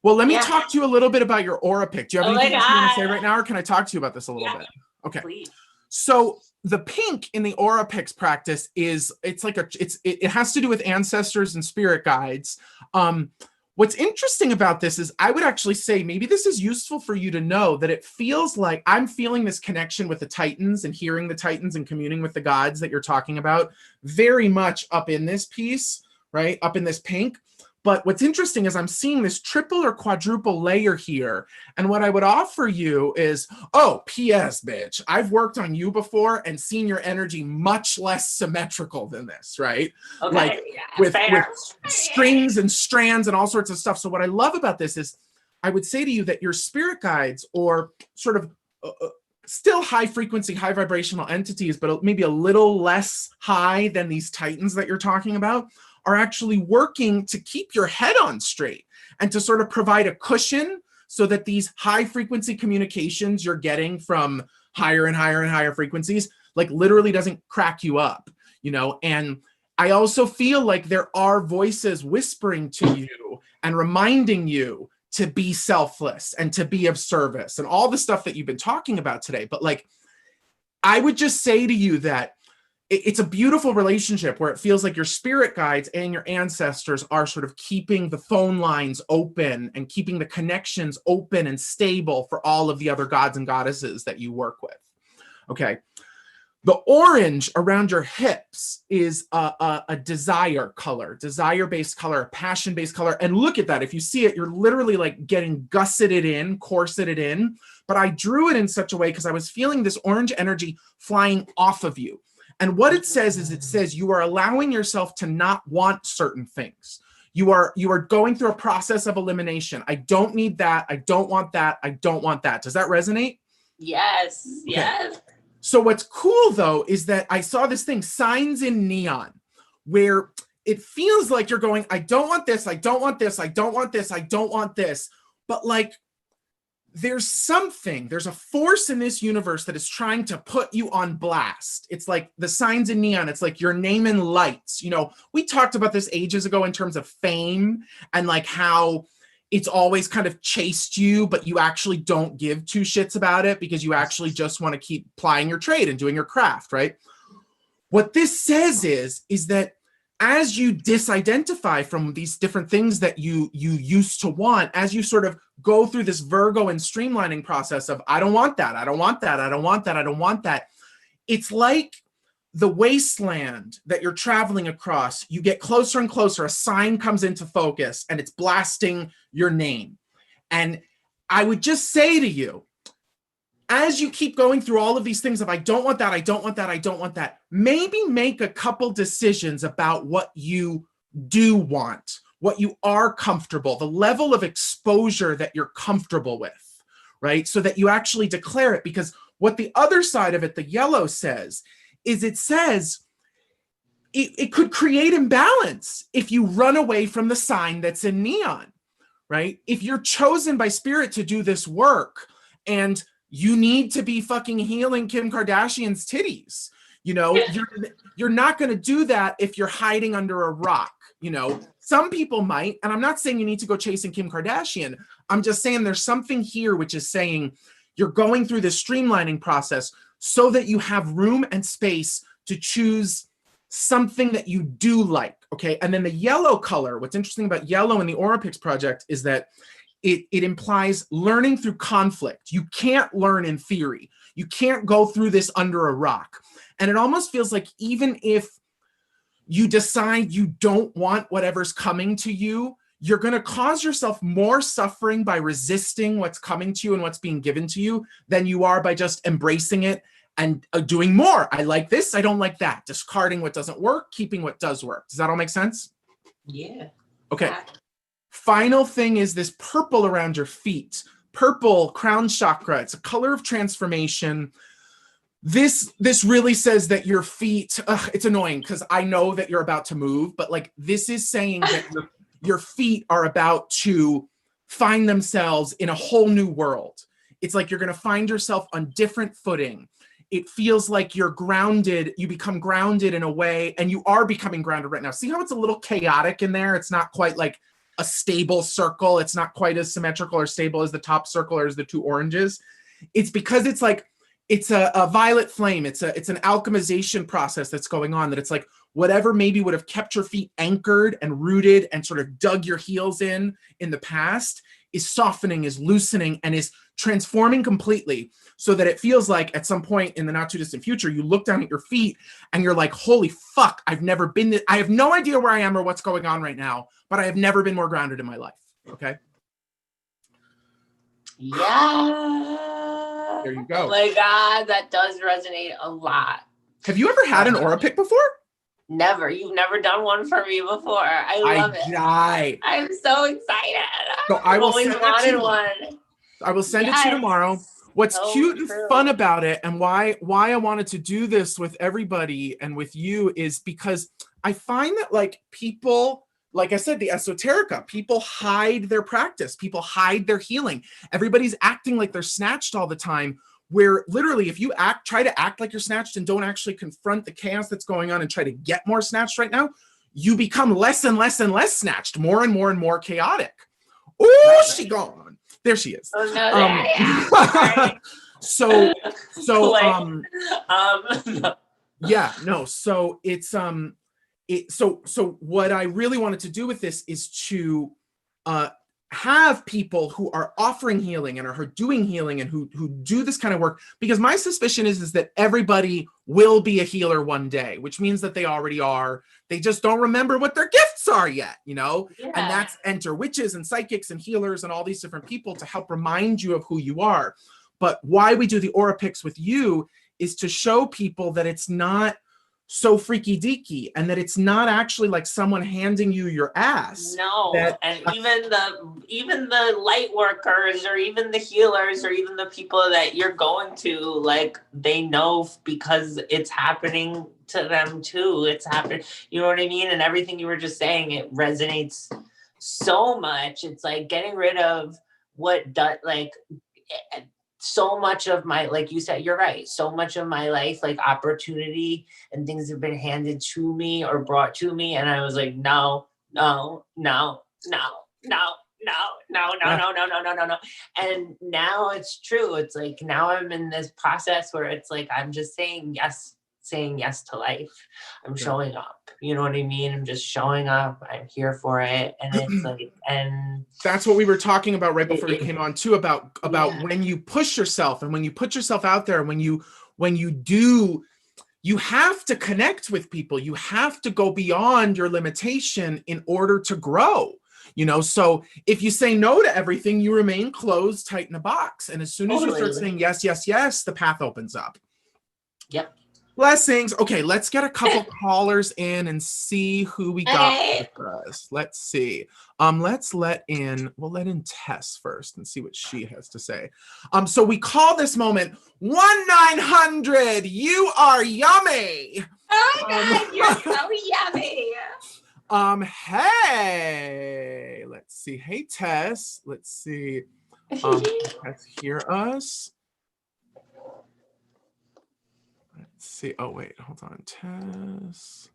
Well, let me talk to you a little bit about your AuraPic. Do you have anything else you want to say right now, or can I talk to you about this a little bit? Okay. Please. So the pink in the AuraPics practice is, it has to do with ancestors and spirit guides. What's interesting about this is, I would actually say maybe this is useful for you to know that it feels like I'm feeling this connection with the Titans and hearing the Titans and communing with the gods that you're talking about very much up in this piece, right? Up in this pink. But what's interesting is I'm seeing this triple or quadruple layer here. And what I would offer you is, oh, P.S., bitch, I've worked on you before and seen your energy much less symmetrical than this, right? Okay, like with strings and strands and all sorts of stuff. So what I love about this is, I would say to you that your spirit guides, or sort of still high frequency, high vibrational entities, but maybe a little less high than these Titans that you're talking about, are actually working to keep your head on straight and to sort of provide a cushion so that these high frequency communications you're getting from higher and higher and higher frequencies, like, literally doesn't crack you up, you know? And I also feel like there are voices whispering to you and reminding you to be selfless and to be of service and all the stuff that you've been talking about today. But like, I would just say to you that it's a beautiful relationship where it feels like your spirit guides and your ancestors are sort of keeping the phone lines open and keeping the connections open and stable for all of the other gods and goddesses that you work with. Okay. The orange around your hips is a desire color, desire-based color, a passion-based color. And look at that. If you see it, you're literally like getting gusseted in, corseted in. But I drew it in such a way because I was feeling this orange energy flying off of you. And what it says is, it says you are allowing yourself to not want certain things. You are going through a process of elimination. I don't need that. I don't want that. I don't want that. Does that resonate? Yes. Okay. Yes. So what's cool though is that I saw this thing, signs in neon, where it feels like you're going, I don't want this. I don't want this. I don't want this. I don't want this. But like, there's a force in this universe that is trying to put you on blast. It's like the signs in neon. It's like your name in lights. You know, we talked about this ages ago in terms of fame and like how it's always kind of chased you, but you actually don't give two shits about it because you actually just want to keep plying your trade and doing your craft, right? What this says is that as you disidentify from these different things that you used to want, as you sort of go through this Virgo and streamlining process of, I don't want that, I don't want that, I don't want that, I don't want that. It's like the wasteland that you're traveling across. You get closer and closer, a sign comes into focus and it's blasting your name. And I would just say to you, as you keep going through all of these things of, I don't want that, I don't want that, I don't want that, maybe make a couple decisions about what you do want, what you are comfortable, the level of exposure that you're comfortable with, right? So that you actually declare it. Because what the other side of it, the yellow, says is, it says it could create imbalance if you run away from the sign that's in neon, right? If you're chosen by spirit to do this work and you need to be fucking healing Kim Kardashian's titties, you know, you're not going to do that if you're hiding under a rock. You know, some people might, and I'm not saying you need to go chasing Kim Kardashian. I'm just saying there's something here which is saying you're going through this streamlining process so that you have room and space to choose something that you do like, okay? And then the yellow color, what's interesting about yellow in the AuraPics project is that it implies learning through conflict. You can't learn in theory. You can't go through this under a rock. And it almost feels like even if you decide you don't want whatever's coming to you, you're going to cause yourself more suffering by resisting what's coming to you and what's being given to you than you are by just embracing it and doing more. I like this, I don't like that. Discarding what doesn't work, keeping what does work. Does that all make sense? Yeah. Okay. Final thing is this purple around your feet. Purple, crown chakra. It's a color of transformation. This really says that your feet, it's annoying because I know that you're about to move, but like this is saying that your feet are about to find themselves in a whole new world. It's like you're going to find yourself on different footing. It feels like you're grounded. You become grounded in a way, and you are becoming grounded right now. See how it's a little chaotic in there? It's not quite like a stable circle. It's not quite as symmetrical or stable as the top circle or as the two oranges. It's because it's like, it's a violet flame. It's an alchemization process that's going on, that it's like whatever maybe would have kept your feet anchored and rooted and sort of dug your heels in the past is softening, is loosening, and is transforming completely, so that it feels like at some point in the not too distant future, you look down at your feet and you're like, holy fuck, I've never been this, I have no idea where I am or what's going on right now, but I have never been more grounded in my life. Okay. Yeah. There you go. Oh my God, that does resonate a lot. Have you ever had an AuraPic before? Never. You've never done one for me before. I love it. Die. I'm so excited. So I will always send wanted it to one. I will send it to you tomorrow. What's cute and fun about it, and why I wanted to do this with everybody and with you, is because I find that like people, like I said, the esoterica, people hide their practice, people hide their healing. Everybody's acting like they're snatched all the time, where literally if you try to act like you're snatched and don't actually confront the chaos that's going on and try to get more snatched right now, you become less and less and less snatched, more and more and more chaotic. Oh, she gone. There she is. Oh no, so no. yeah, no. So it's so what I really wanted to do with this is to have people who are offering healing and are doing healing and who do this kind of work, because my suspicion is that everybody will be a healer one day, which means that they already are. They just don't remember what their gifts are yet, you know? Yeah. And that's enter witches and psychics and healers and all these different people to help remind you of who you are. But why we do the AuraPics with you is to show people that it's not so freaky deaky, and that it's not actually like someone handing you your ass. No, and even the light workers or even the healers or even the people that you're going to, like, they know because it's happening to them too. It's happening, you know what I mean? And everything you were just saying, it resonates so much. It's like getting rid of what does, like, so much of my, like you said, you're right, so much of my life, like opportunity and things have been handed to me or brought to me, and I was like, no. And now it's true. It's like now I'm in this process where it's like I'm just saying yes to life. I'm showing up. You know what I mean? I'm just showing up. I'm here for it. And it's like, and that's what we were talking about right before we came on too, about when you push yourself and when you put yourself out there, and when you do, you have to connect with people. You have to go beyond your limitation in order to grow. You know, so if you say no to everything, you remain closed, tight in a box. And as soon as you start saying yes, yes, yes, the path opens up. Yep. Blessings. Okay, let's get a couple callers in and see who we got for us. Let's see. We'll let in Tess first and see what she has to say. So we call this moment 1-900. You are yummy. Oh my God, you're so yummy. Hey, let's see. Hey, Tess. Let's see. Tess hear us. Let's see. Oh, wait, hold on. Tess.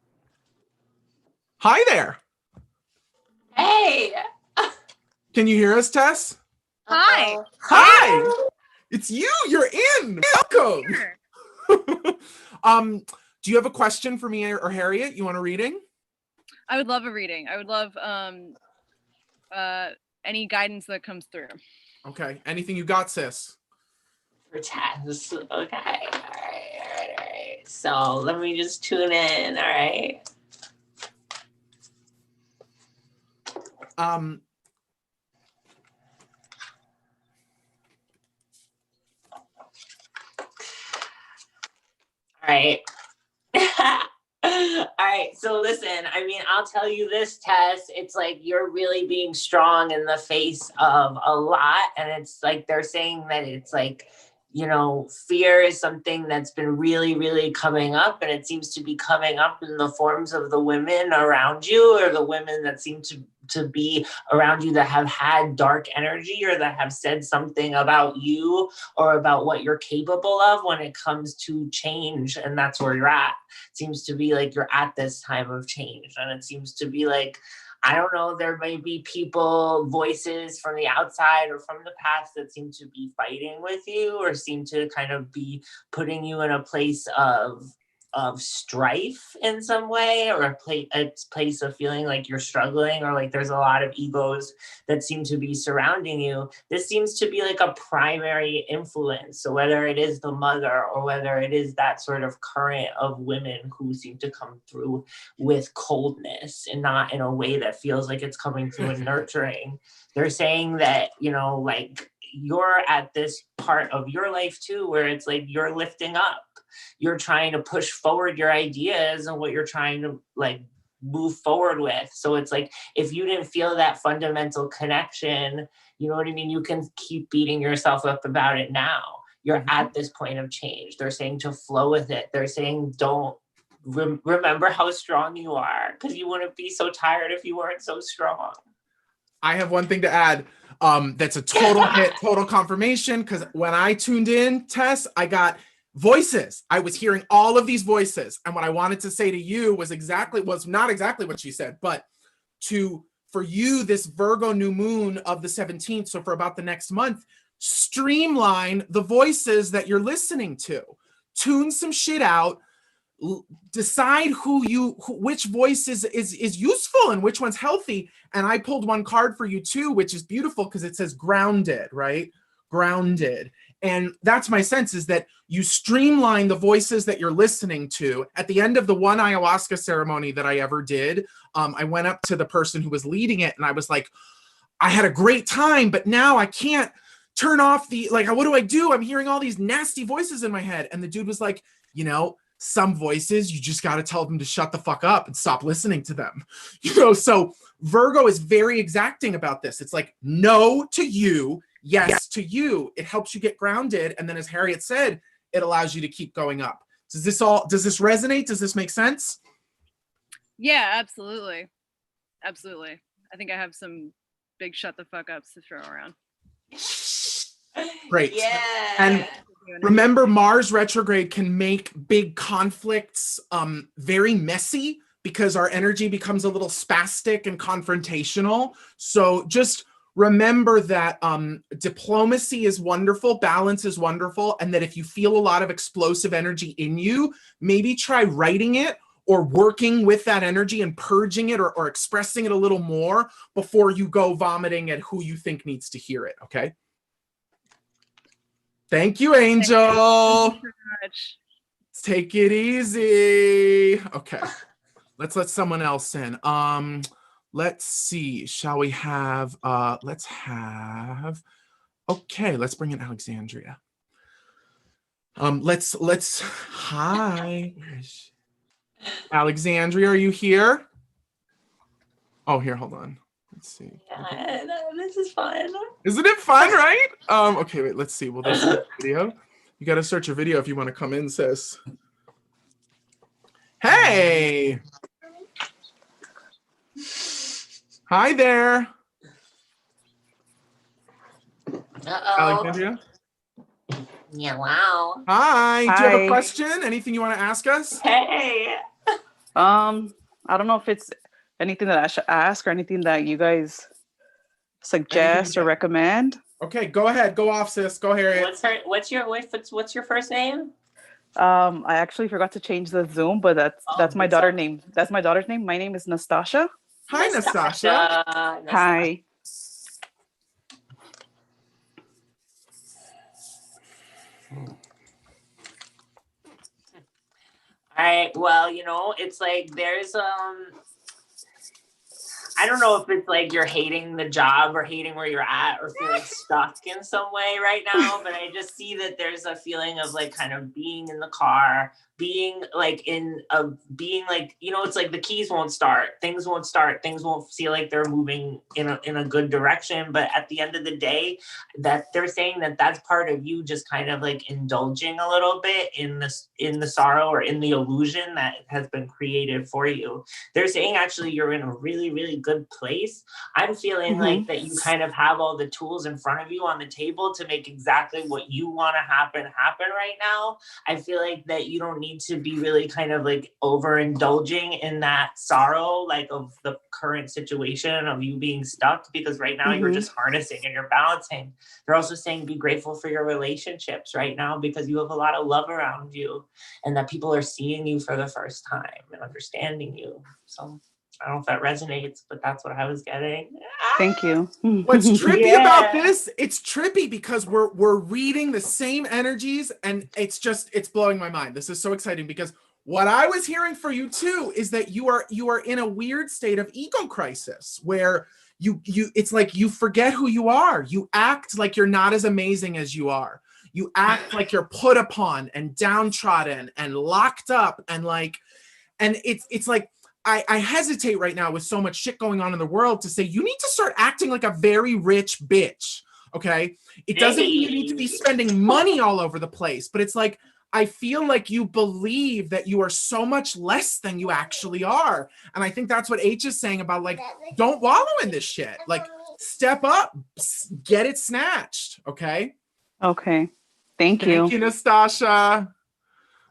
Hi there. Hey. Can you hear us, Tess? Hi. Hi. It's you. You're in. Welcome. Do you have a question for me or Harriet? You want a reading? I would love a reading. I would love any guidance that comes through. Okay. Anything you got, sis? For Tess. Okay. All right. So let me just tune in. All right. All right. All right. So listen, I mean, I'll tell you this, Tess, it's like you're really being strong in the face of a lot. And it's like they're saying that it's like, you know, fear is something that's been really, really coming up. And it seems to be coming up in the forms of the women around you, or the women that seem to be around you that have had dark energy, or that have said something about you or about what you're capable of when it comes to change. And that's where you're at. It seems to be like you're at this time of change. And it seems to be like, I don't know, there may be people, voices from the outside or from the past that seem to be fighting with you, or seem to kind of be putting you in a place of strife in some way, or a place of feeling like you're struggling, or like there's a lot of egos that seem to be surrounding you. This seems to be like a primary influence. So whether it is the mother, or whether it is that sort of current of women who seem to come through with coldness and not in a way that feels like it's coming through and nurturing, they're saying that, you know, like you're at this part of your life too, where it's like you're lifting up. You're trying to push forward your ideas and what you're trying to like move forward with. So it's like, if you didn't feel that fundamental connection, you know what I mean? You can keep beating yourself up about it now. You're at this point of change. They're saying to flow with it. They're saying, don't remember how strong you are, because you wouldn't be so tired if you weren't so strong. I have one thing to add. That's a total hit, total confirmation. Because when I tuned in, Tess, I got voices. I was hearing all of these voices, and what I wanted to say to you was not exactly what she said, but for you, this Virgo new moon of the 17th, so for about the next month, streamline the voices that you're listening to, tune some shit out, decide which voice is useful and which one's healthy. And I pulled one card for you too, which is beautiful because it says grounded, right? Grounded. And that's my sense, is that you streamline the voices that you're listening to. At the end of the one ayahuasca ceremony that I ever did, I went up to the person who was leading it and I was like, I had a great time, but now I can't turn off what do I do? I'm hearing all these nasty voices in my head. And the dude was like, you know, some voices, you just got to tell them to shut the fuck up and stop listening to them. You know, so Virgo is very exacting about this. It's like, no to you, yes to you. It helps you get grounded. And then, as Harriet said, it allows you to keep going up. Does this resonate? Does this make sense? Yeah, absolutely. Absolutely. I think I have some big shut the fuck ups to throw around. Great. Yeah. And remember, Mars retrograde can make big conflicts very messy, because our energy becomes a little spastic and confrontational. So just remember that diplomacy is wonderful, balance is wonderful, and that if you feel a lot of explosive energy in you, maybe try writing it or working with that energy and purging it, or expressing it a little more before you go vomiting at who you think needs to hear it, okay? Thank you, Angel. Thank you so much. Take it easy. Okay, let's let someone else in. Let's see. Shall we have? Okay, let's bring in Alexandria. Let's. Hi. Where is she? Alexandria, are you here? Oh, here. Hold on. Let's see. Yeah, this is fun. Isn't it fun, right? Okay, wait, let's see. Will they search video? You gotta search your video if you want to come in, sis. Hey! Hi there. Uh-oh. Alexandria? Yeah, wow. Hi. Do you have a Hi. question? Anything you want to ask us? Hey. I don't know if it's anything that I should ask or anything that you guys suggest or recommend. Okay, go ahead. Go off, sis. Go, Harriet. What's your first name? I actually forgot to change the Zoom, but that's my daughter's name. That's my daughter's name. My name is Nastasha. Hi, Nastasha. Hi. All right. Well, you know, it's like there's I don't know if it's like you're hating the job or hating where you're at or feeling stuck in some way right now, but I just see that there's a feeling of like kind of being in the car, being like it's like the keys won't start, things won't feel like they're moving in a good direction. But at the end of the day, that they're saying that that's part of you just kind of like indulging a little bit in the sorrow or in the illusion that has been created for you. They're saying actually you're in a really, really good place. I'm feeling like that you kind of have all the tools in front of you on the table to make exactly what you want to happen right now. I feel like that you don't need to be really kind of like overindulging in that sorrow, like of the current situation of you being stuck, because right now you're just harnessing and you're balancing. They're also saying be grateful for your relationships right now because you have a lot of love around you and that people are seeing you for the first time and understanding you. So I don't know if that resonates, but that's what I was getting. Thank you. What's trippy about this? It's trippy because we're reading the same energies, and it's blowing my mind. This is so exciting because what I was hearing for you too is that you are in a weird state of ego crisis where you it's like you forget who you are. You act like you're not as amazing as you are. You act like you're put upon and downtrodden and locked up and it's like I hesitate right now with so much shit going on in the world to say you need to start acting like a very rich bitch, okay? It doesn't mean you need to be spending money all over the place, but it's like, I feel like you believe that you are so much less than you actually are. And I think that's what H is saying about like, don't wallow in this shit. Like, step up, get it snatched, okay? Okay. Thank you. Thank you, Nastasha.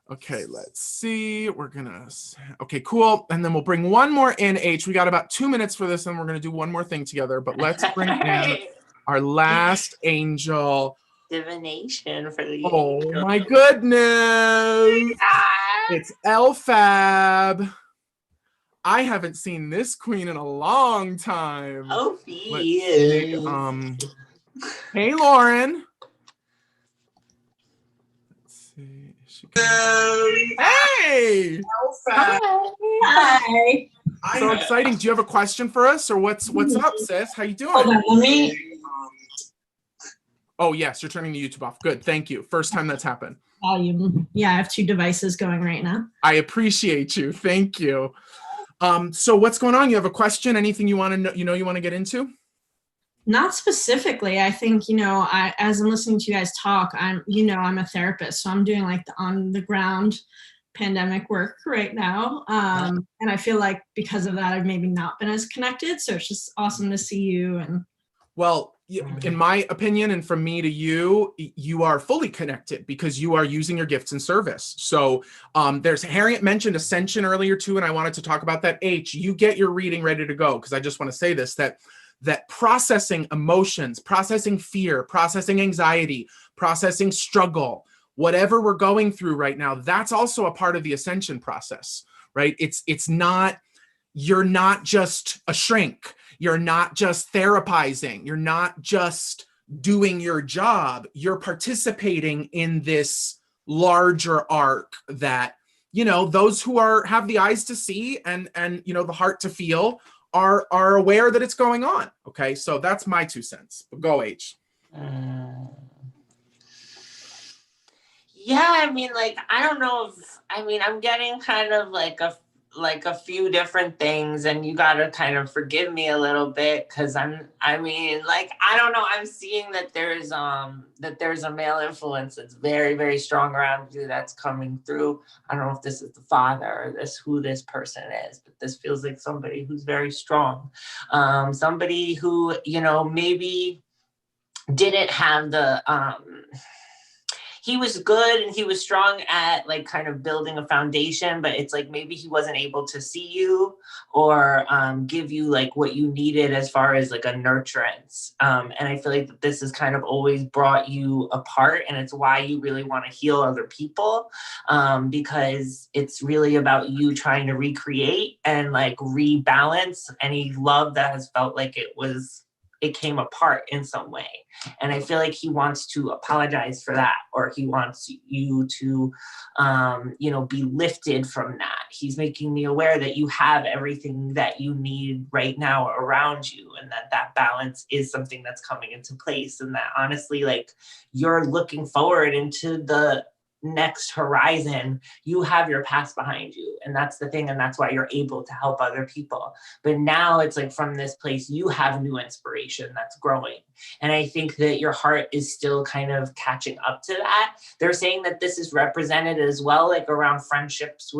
Okay, let's see. Okay, cool. And then we'll bring one more in, H. We got about 2 minutes for this, and we're going to do one more thing together. But let's bring in our last angel. Divination for the Oh, angel. my goodness. It's Elphab. I haven't seen this queen in a long time. Oh, hey, Lauren. Hey! Hi. So exciting. Do you have a question for us, or what's up, sis? How you doing? Hold on, let me. Oh yes, you're turning the YouTube off. Good, thank you. First time that's happened. Volume. Yeah, I have 2 devices going right now. I appreciate you. Thank you. So what's going on? You have a question? Anything you want to know? You want to get into? Not specifically. I think, as I'm listening to you guys talk, I'm a therapist, so I'm doing like the on the ground pandemic work right now. And I feel like because of that, I've maybe not been as connected. So it's just awesome to see you. And well, in my opinion, and from me to you, you are fully connected because you are using your gifts in service. So there's Harriet mentioned ascension earlier too, and I wanted to talk about that. H, you get your reading ready to go because I just want to say this, that processing emotions, processing fear, processing anxiety, processing struggle, whatever we're going through right now, that's also a part of the ascension process, right? It's not, you're not just a shrink. You're not just therapizing. You're not just doing your job. You're participating in this larger arc that, those who have the eyes to see and the heart to feel are aware that it's going on. Okay, so that's my 2 cents. But go, H. Yeah, I mean, I don't know if, I'm getting kind of like a few different things, and you got to kind of forgive me a little bit because I don't know, I'm seeing that there's a male influence that's very, very strong around you that's coming through. I don't know if this is the father or who this person is, but this feels like somebody who's very strong. Somebody who, maybe didn't have the, he was good and he was strong at kind of building a foundation, but it's like maybe he wasn't able to see you or give you what you needed as far as a nurturance. And I feel like this has kind of always brought you apart, and it's why you really want to heal other people, because it's really about you trying to recreate and rebalance any love that has felt like it was it came apart in some way. And I feel like he wants to apologize for that, or he wants you to, you know, be lifted from that. He's making me aware that you have everything that you need right now around you, and that balance is something that's coming into place. And that honestly, like, you're looking forward into the next horizon. You have your past behind you, and that's the thing, and that's why you're able to help other people. But now it's like, from this place, you have new inspiration that's growing, and I think that your heart is still kind of catching up to that. They're saying that this is represented as well, like around friendships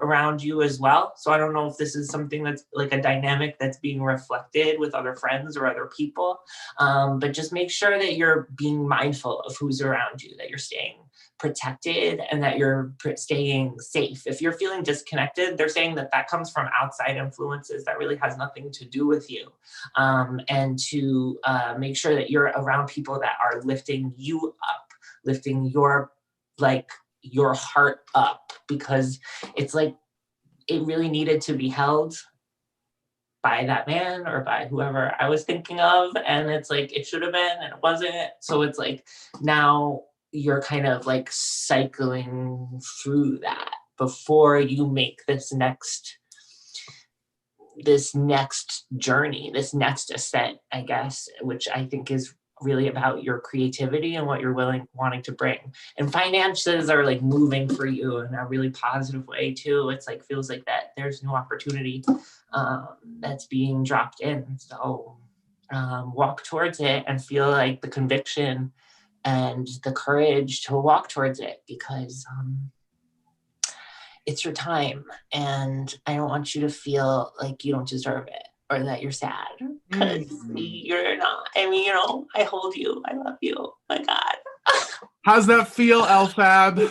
around you as well. So I don't know if this is something that's like a dynamic that's being reflected with other friends or other people, but just make sure that you're being mindful of who's around you, that you're staying protected, and that you're staying safe. If you're feeling disconnected, they're saying that that comes from outside influences that really has nothing to do with you. And to make sure that you're around people that are lifting you up, lifting your heart up, because it's like, it really needed to be held by that man or by whoever I was thinking of. And it's like, it should have been, and it wasn't. So it's like, now you're kind of like cycling through that before you make this next journey, this next ascent, I guess, which I think is really about your creativity and what you're wanting to bring. And finances are like moving for you in a really positive way too. It's like, feels like that there's new opportunity that's being dropped in. So walk towards it and feel like the conviction and the courage to walk towards it, because it's your time, and I don't want you to feel like you don't deserve it or that you're sad, because you're not. I mean, you know, I hold you. I love you. Oh my God. How's that feel, Elfab?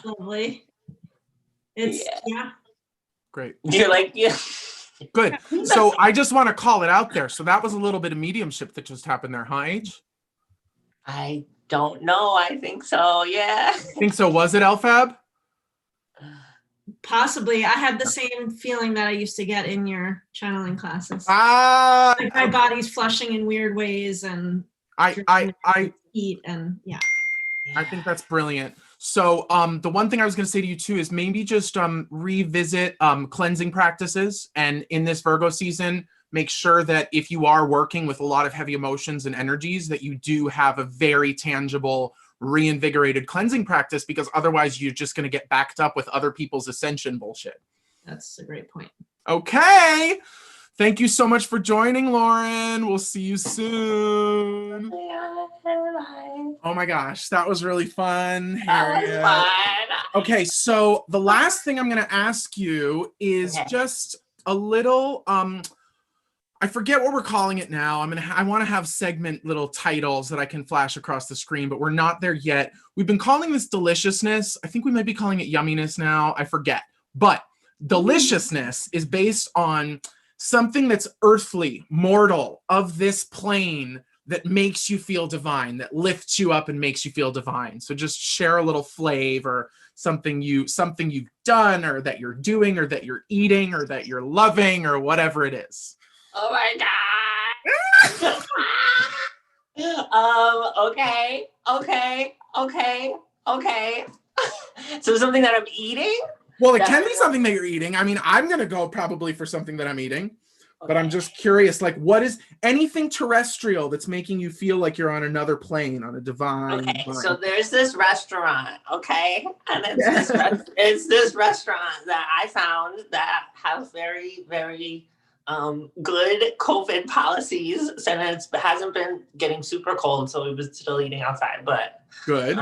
Lovely. It's, yeah. Great. You're like, yeah. Good. So I just want to call it out there. So that was a little bit of mediumship that just happened there, huh, H? I don't know. I think so. Yeah. I think so. Was it, Elfab? Possibly. I had the same feeling that I used to get in your channeling classes. Like my body's flushing in weird ways, and I eat, and yeah. I think that's brilliant. So the one thing I was going to say to you too is maybe just revisit cleansing practices, and in this Virgo season, make sure that if you are working with a lot of heavy emotions and energies, that you do have a very tangible, reinvigorated cleansing practice, because otherwise you're just going to get backed up with other people's ascension bullshit. That's a great point. Okay. Thank you so much for joining, Lauren. We'll see you soon. Oh my gosh, that was really fun. That was fun. Okay, so the last thing I'm going to ask you is just a little, I forget what we're calling it now. I want to have segment little titles that I can flash across the screen, but we're not there yet. We've been calling this deliciousness. I think we might be calling it yumminess now. I forget. But deliciousness is based on something that's earthly, mortal, of this plane, that makes you feel divine, that lifts you up and makes you feel divine. So just share a little flavor, something you've done, or that you're doing, or that you're eating, or that you're loving, or whatever it is. Oh my God. Okay. So something that I'm eating? Well, it can be something that you're eating. I mean, I'm going to go probably for something that I'm eating, but I'm just curious, like, what is anything terrestrial that's making you feel like you're on another plane, on a divine Okay, line? so there's this restaurant, okay? And it's this restaurant that I found that has very, very good COVID policies, and it hasn't been getting super cold, so we was still eating outside, but good.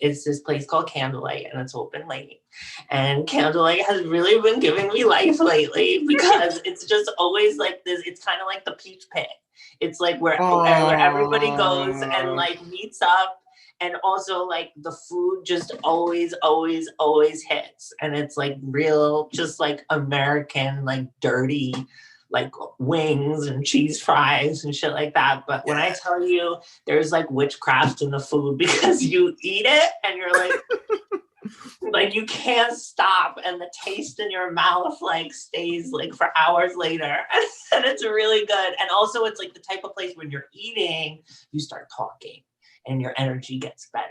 It's this place called Candlelight, and it's open late, and Candlelight has really been giving me life lately, because it's just always like this. It's kind of like the Peach Pit. It's like where everybody goes and like meets up, and also like the food just always hits, and it's like real, just like American, like dirty, like wings and cheese fries and shit like that. But when I tell you there's like witchcraft in the food, because you eat it and you're like, Like you can't stop, and the taste in your mouth like stays like for hours later, and it's really good. And also it's like the type of place when you're eating, you start talking and your energy gets better.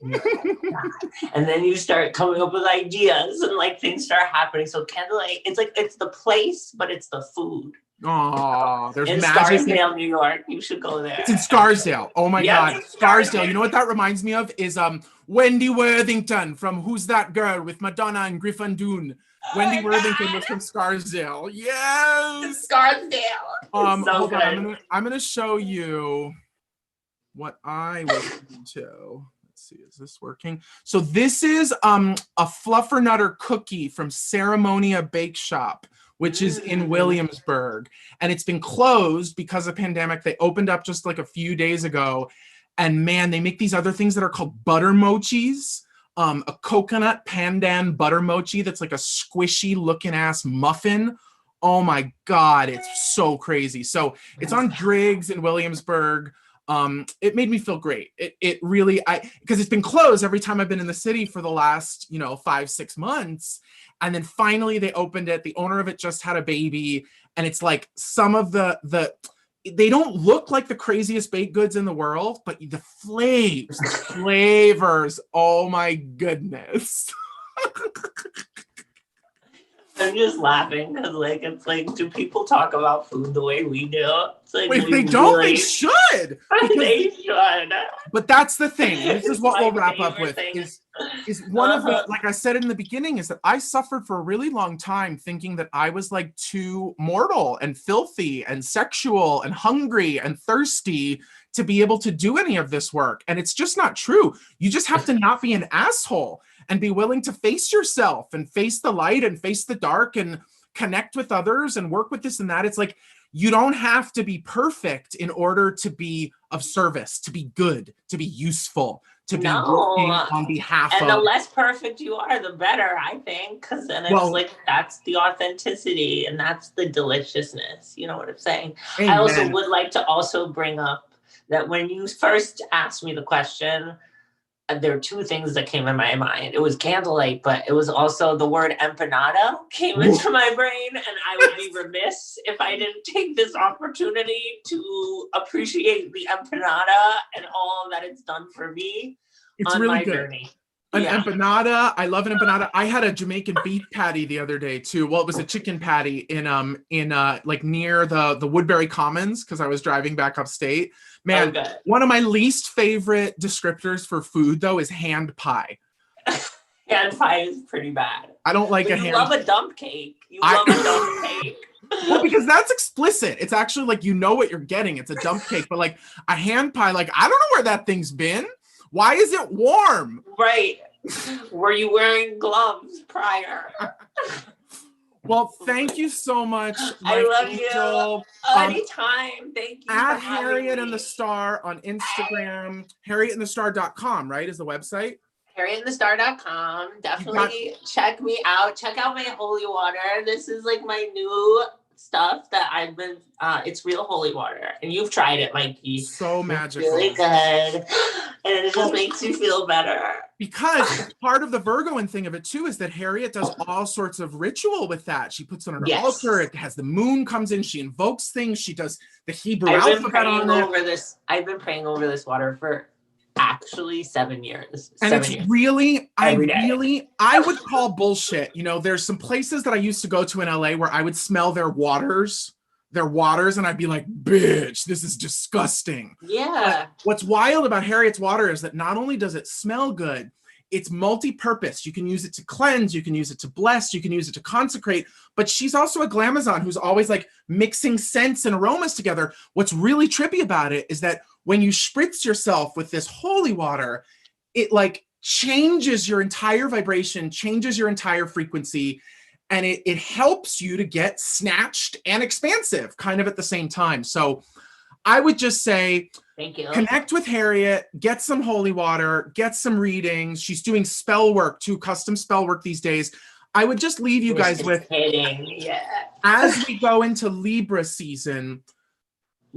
And, you're like, oh God. And then you start coming up with ideas and like things start happening. So candlelight, it's like it's the place, but it's the food. Oh, there's in magic. Scarsdale, New York. You should go there. It's in Scarsdale. Oh my Yes, God. it's Scarsdale. You know what that reminds me of is Wendy Worthington from Who's That Girl with Madonna and Griffin Dunne. Wendy Worthington was from Scarsdale. Yes. Scarsdale. So hold good. on. I'm gonna show you what I was into. Let's see, is this working? So this is a fluffernutter cookie from Ceremonia Bake Shop, which is in Williamsburg, and it's been closed because of pandemic. They opened up just like a few days ago, and man, they make these other things that are called butter mochis, a coconut pandan butter mochi that's like a squishy looking ass muffin. Oh my God, it's so crazy. So it's on Driggs in Williamsburg. It made me feel great. It really, because it's been closed every time I've been in the city for the last, 5-6 months. And then finally they opened it. The owner of it just had a baby. And it's like some of they don't look like the craziest baked goods in the world, but the flavors, oh my goodness. I'm just laughing because, like, it's like, do people talk about food the way we do? It's like, If they don't, they should. They should. But that's the thing. This is what My we'll wrap up favorite with. thing. Is one of the, like I said in the beginning, is that I suffered for a really long time thinking that I was like too mortal and filthy and sexual and hungry and thirsty to be able to do any of this work. And it's just not true. You just have to not be an asshole and be willing to face yourself and face the light and face the dark and connect with others and work with this and that. It's like, you don't have to be perfect in order to be of service, to be good, to be useful, to be working on behalf of. And the less perfect you are, the better, I think, because then it's like, that's the authenticity and that's the deliciousness. You know what I'm saying? Amen. I also would like to also bring up that when you first asked me the question, there are two things that came in my mind. It was candlelight, but it was also the word empanada came into my brain, and I would be remiss if I didn't take this opportunity to appreciate the empanada and all that it's done for me on really my journey. An empanada. I love an empanada. I had a Jamaican beef patty the other day too. Well, it was a chicken patty in like near the Woodbury Commons because I was driving back upstate. Man, one of my least favorite descriptors for food though is hand pie. Hand pie is pretty bad. I don't like You love a dump cake. You love a dump cake. Well, because that's explicit. It's actually like, you know what you're getting. It's a dump cake, but like a hand pie, like I don't know where that thing's been. Why is it warm? Right. Were you wearing gloves prior? Well, thank you so much. I love you. Anytime. Thank you. At Harriet and the Star on Instagram. HarrietandtheStar.com, right? Is the website? HarrietandtheStar.com. Definitely check me out. Check out my holy water. This is like my new stuff that I've been it's real holy water, and you've tried it, Mikey. So magical. It's really good, and it just makes you feel better. Because part of the Virgoing thing of it too is that Harriet does all sorts of ritual with that. She puts it on her altar. It has the moon comes in. She invokes things. She does the Hebrew alphabet on it. I've been praying over this water for actually 7 years. And it's really, I would call bullshit. There's some places that I used to go to in LA where I would smell their waters, and I'd be like, bitch, this is disgusting. Yeah. But what's wild about Harriet's water is that not only does it smell good, it's multi-purpose. You can use it to cleanse, you can use it to bless, you can use it to consecrate, but she's also a glamazon who's always like mixing scents and aromas together. What's really trippy about it is that when you spritz yourself with this holy water, it like changes your entire vibration, changes your entire frequency, and it helps you to get snatched and expansive kind of at the same time. So I would just say, thank you. Connect with Harriet, get some holy water, get some readings. She's doing spell work too, custom spell work these days. I would just leave you guys with, as we go into Libra season,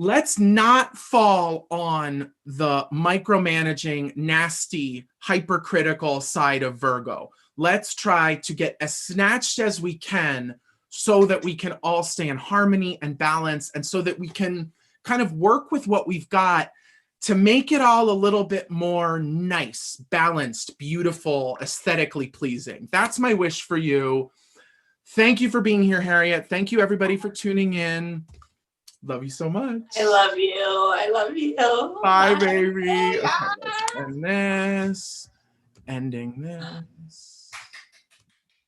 let's not fall on the micromanaging, nasty, hypercritical side of Virgo. Let's try to get as snatched as we can so that we can all stay in harmony and balance, and so that we can kind of work with what we've got to make it all a little bit more nice, balanced, beautiful, aesthetically pleasing. That's my wish for you. Thank you for being here, Harriet. Thank you, everybody, for tuning in. Love you so much. I love you. I love you. Bye, baby. Okay, let's end this. Ending this.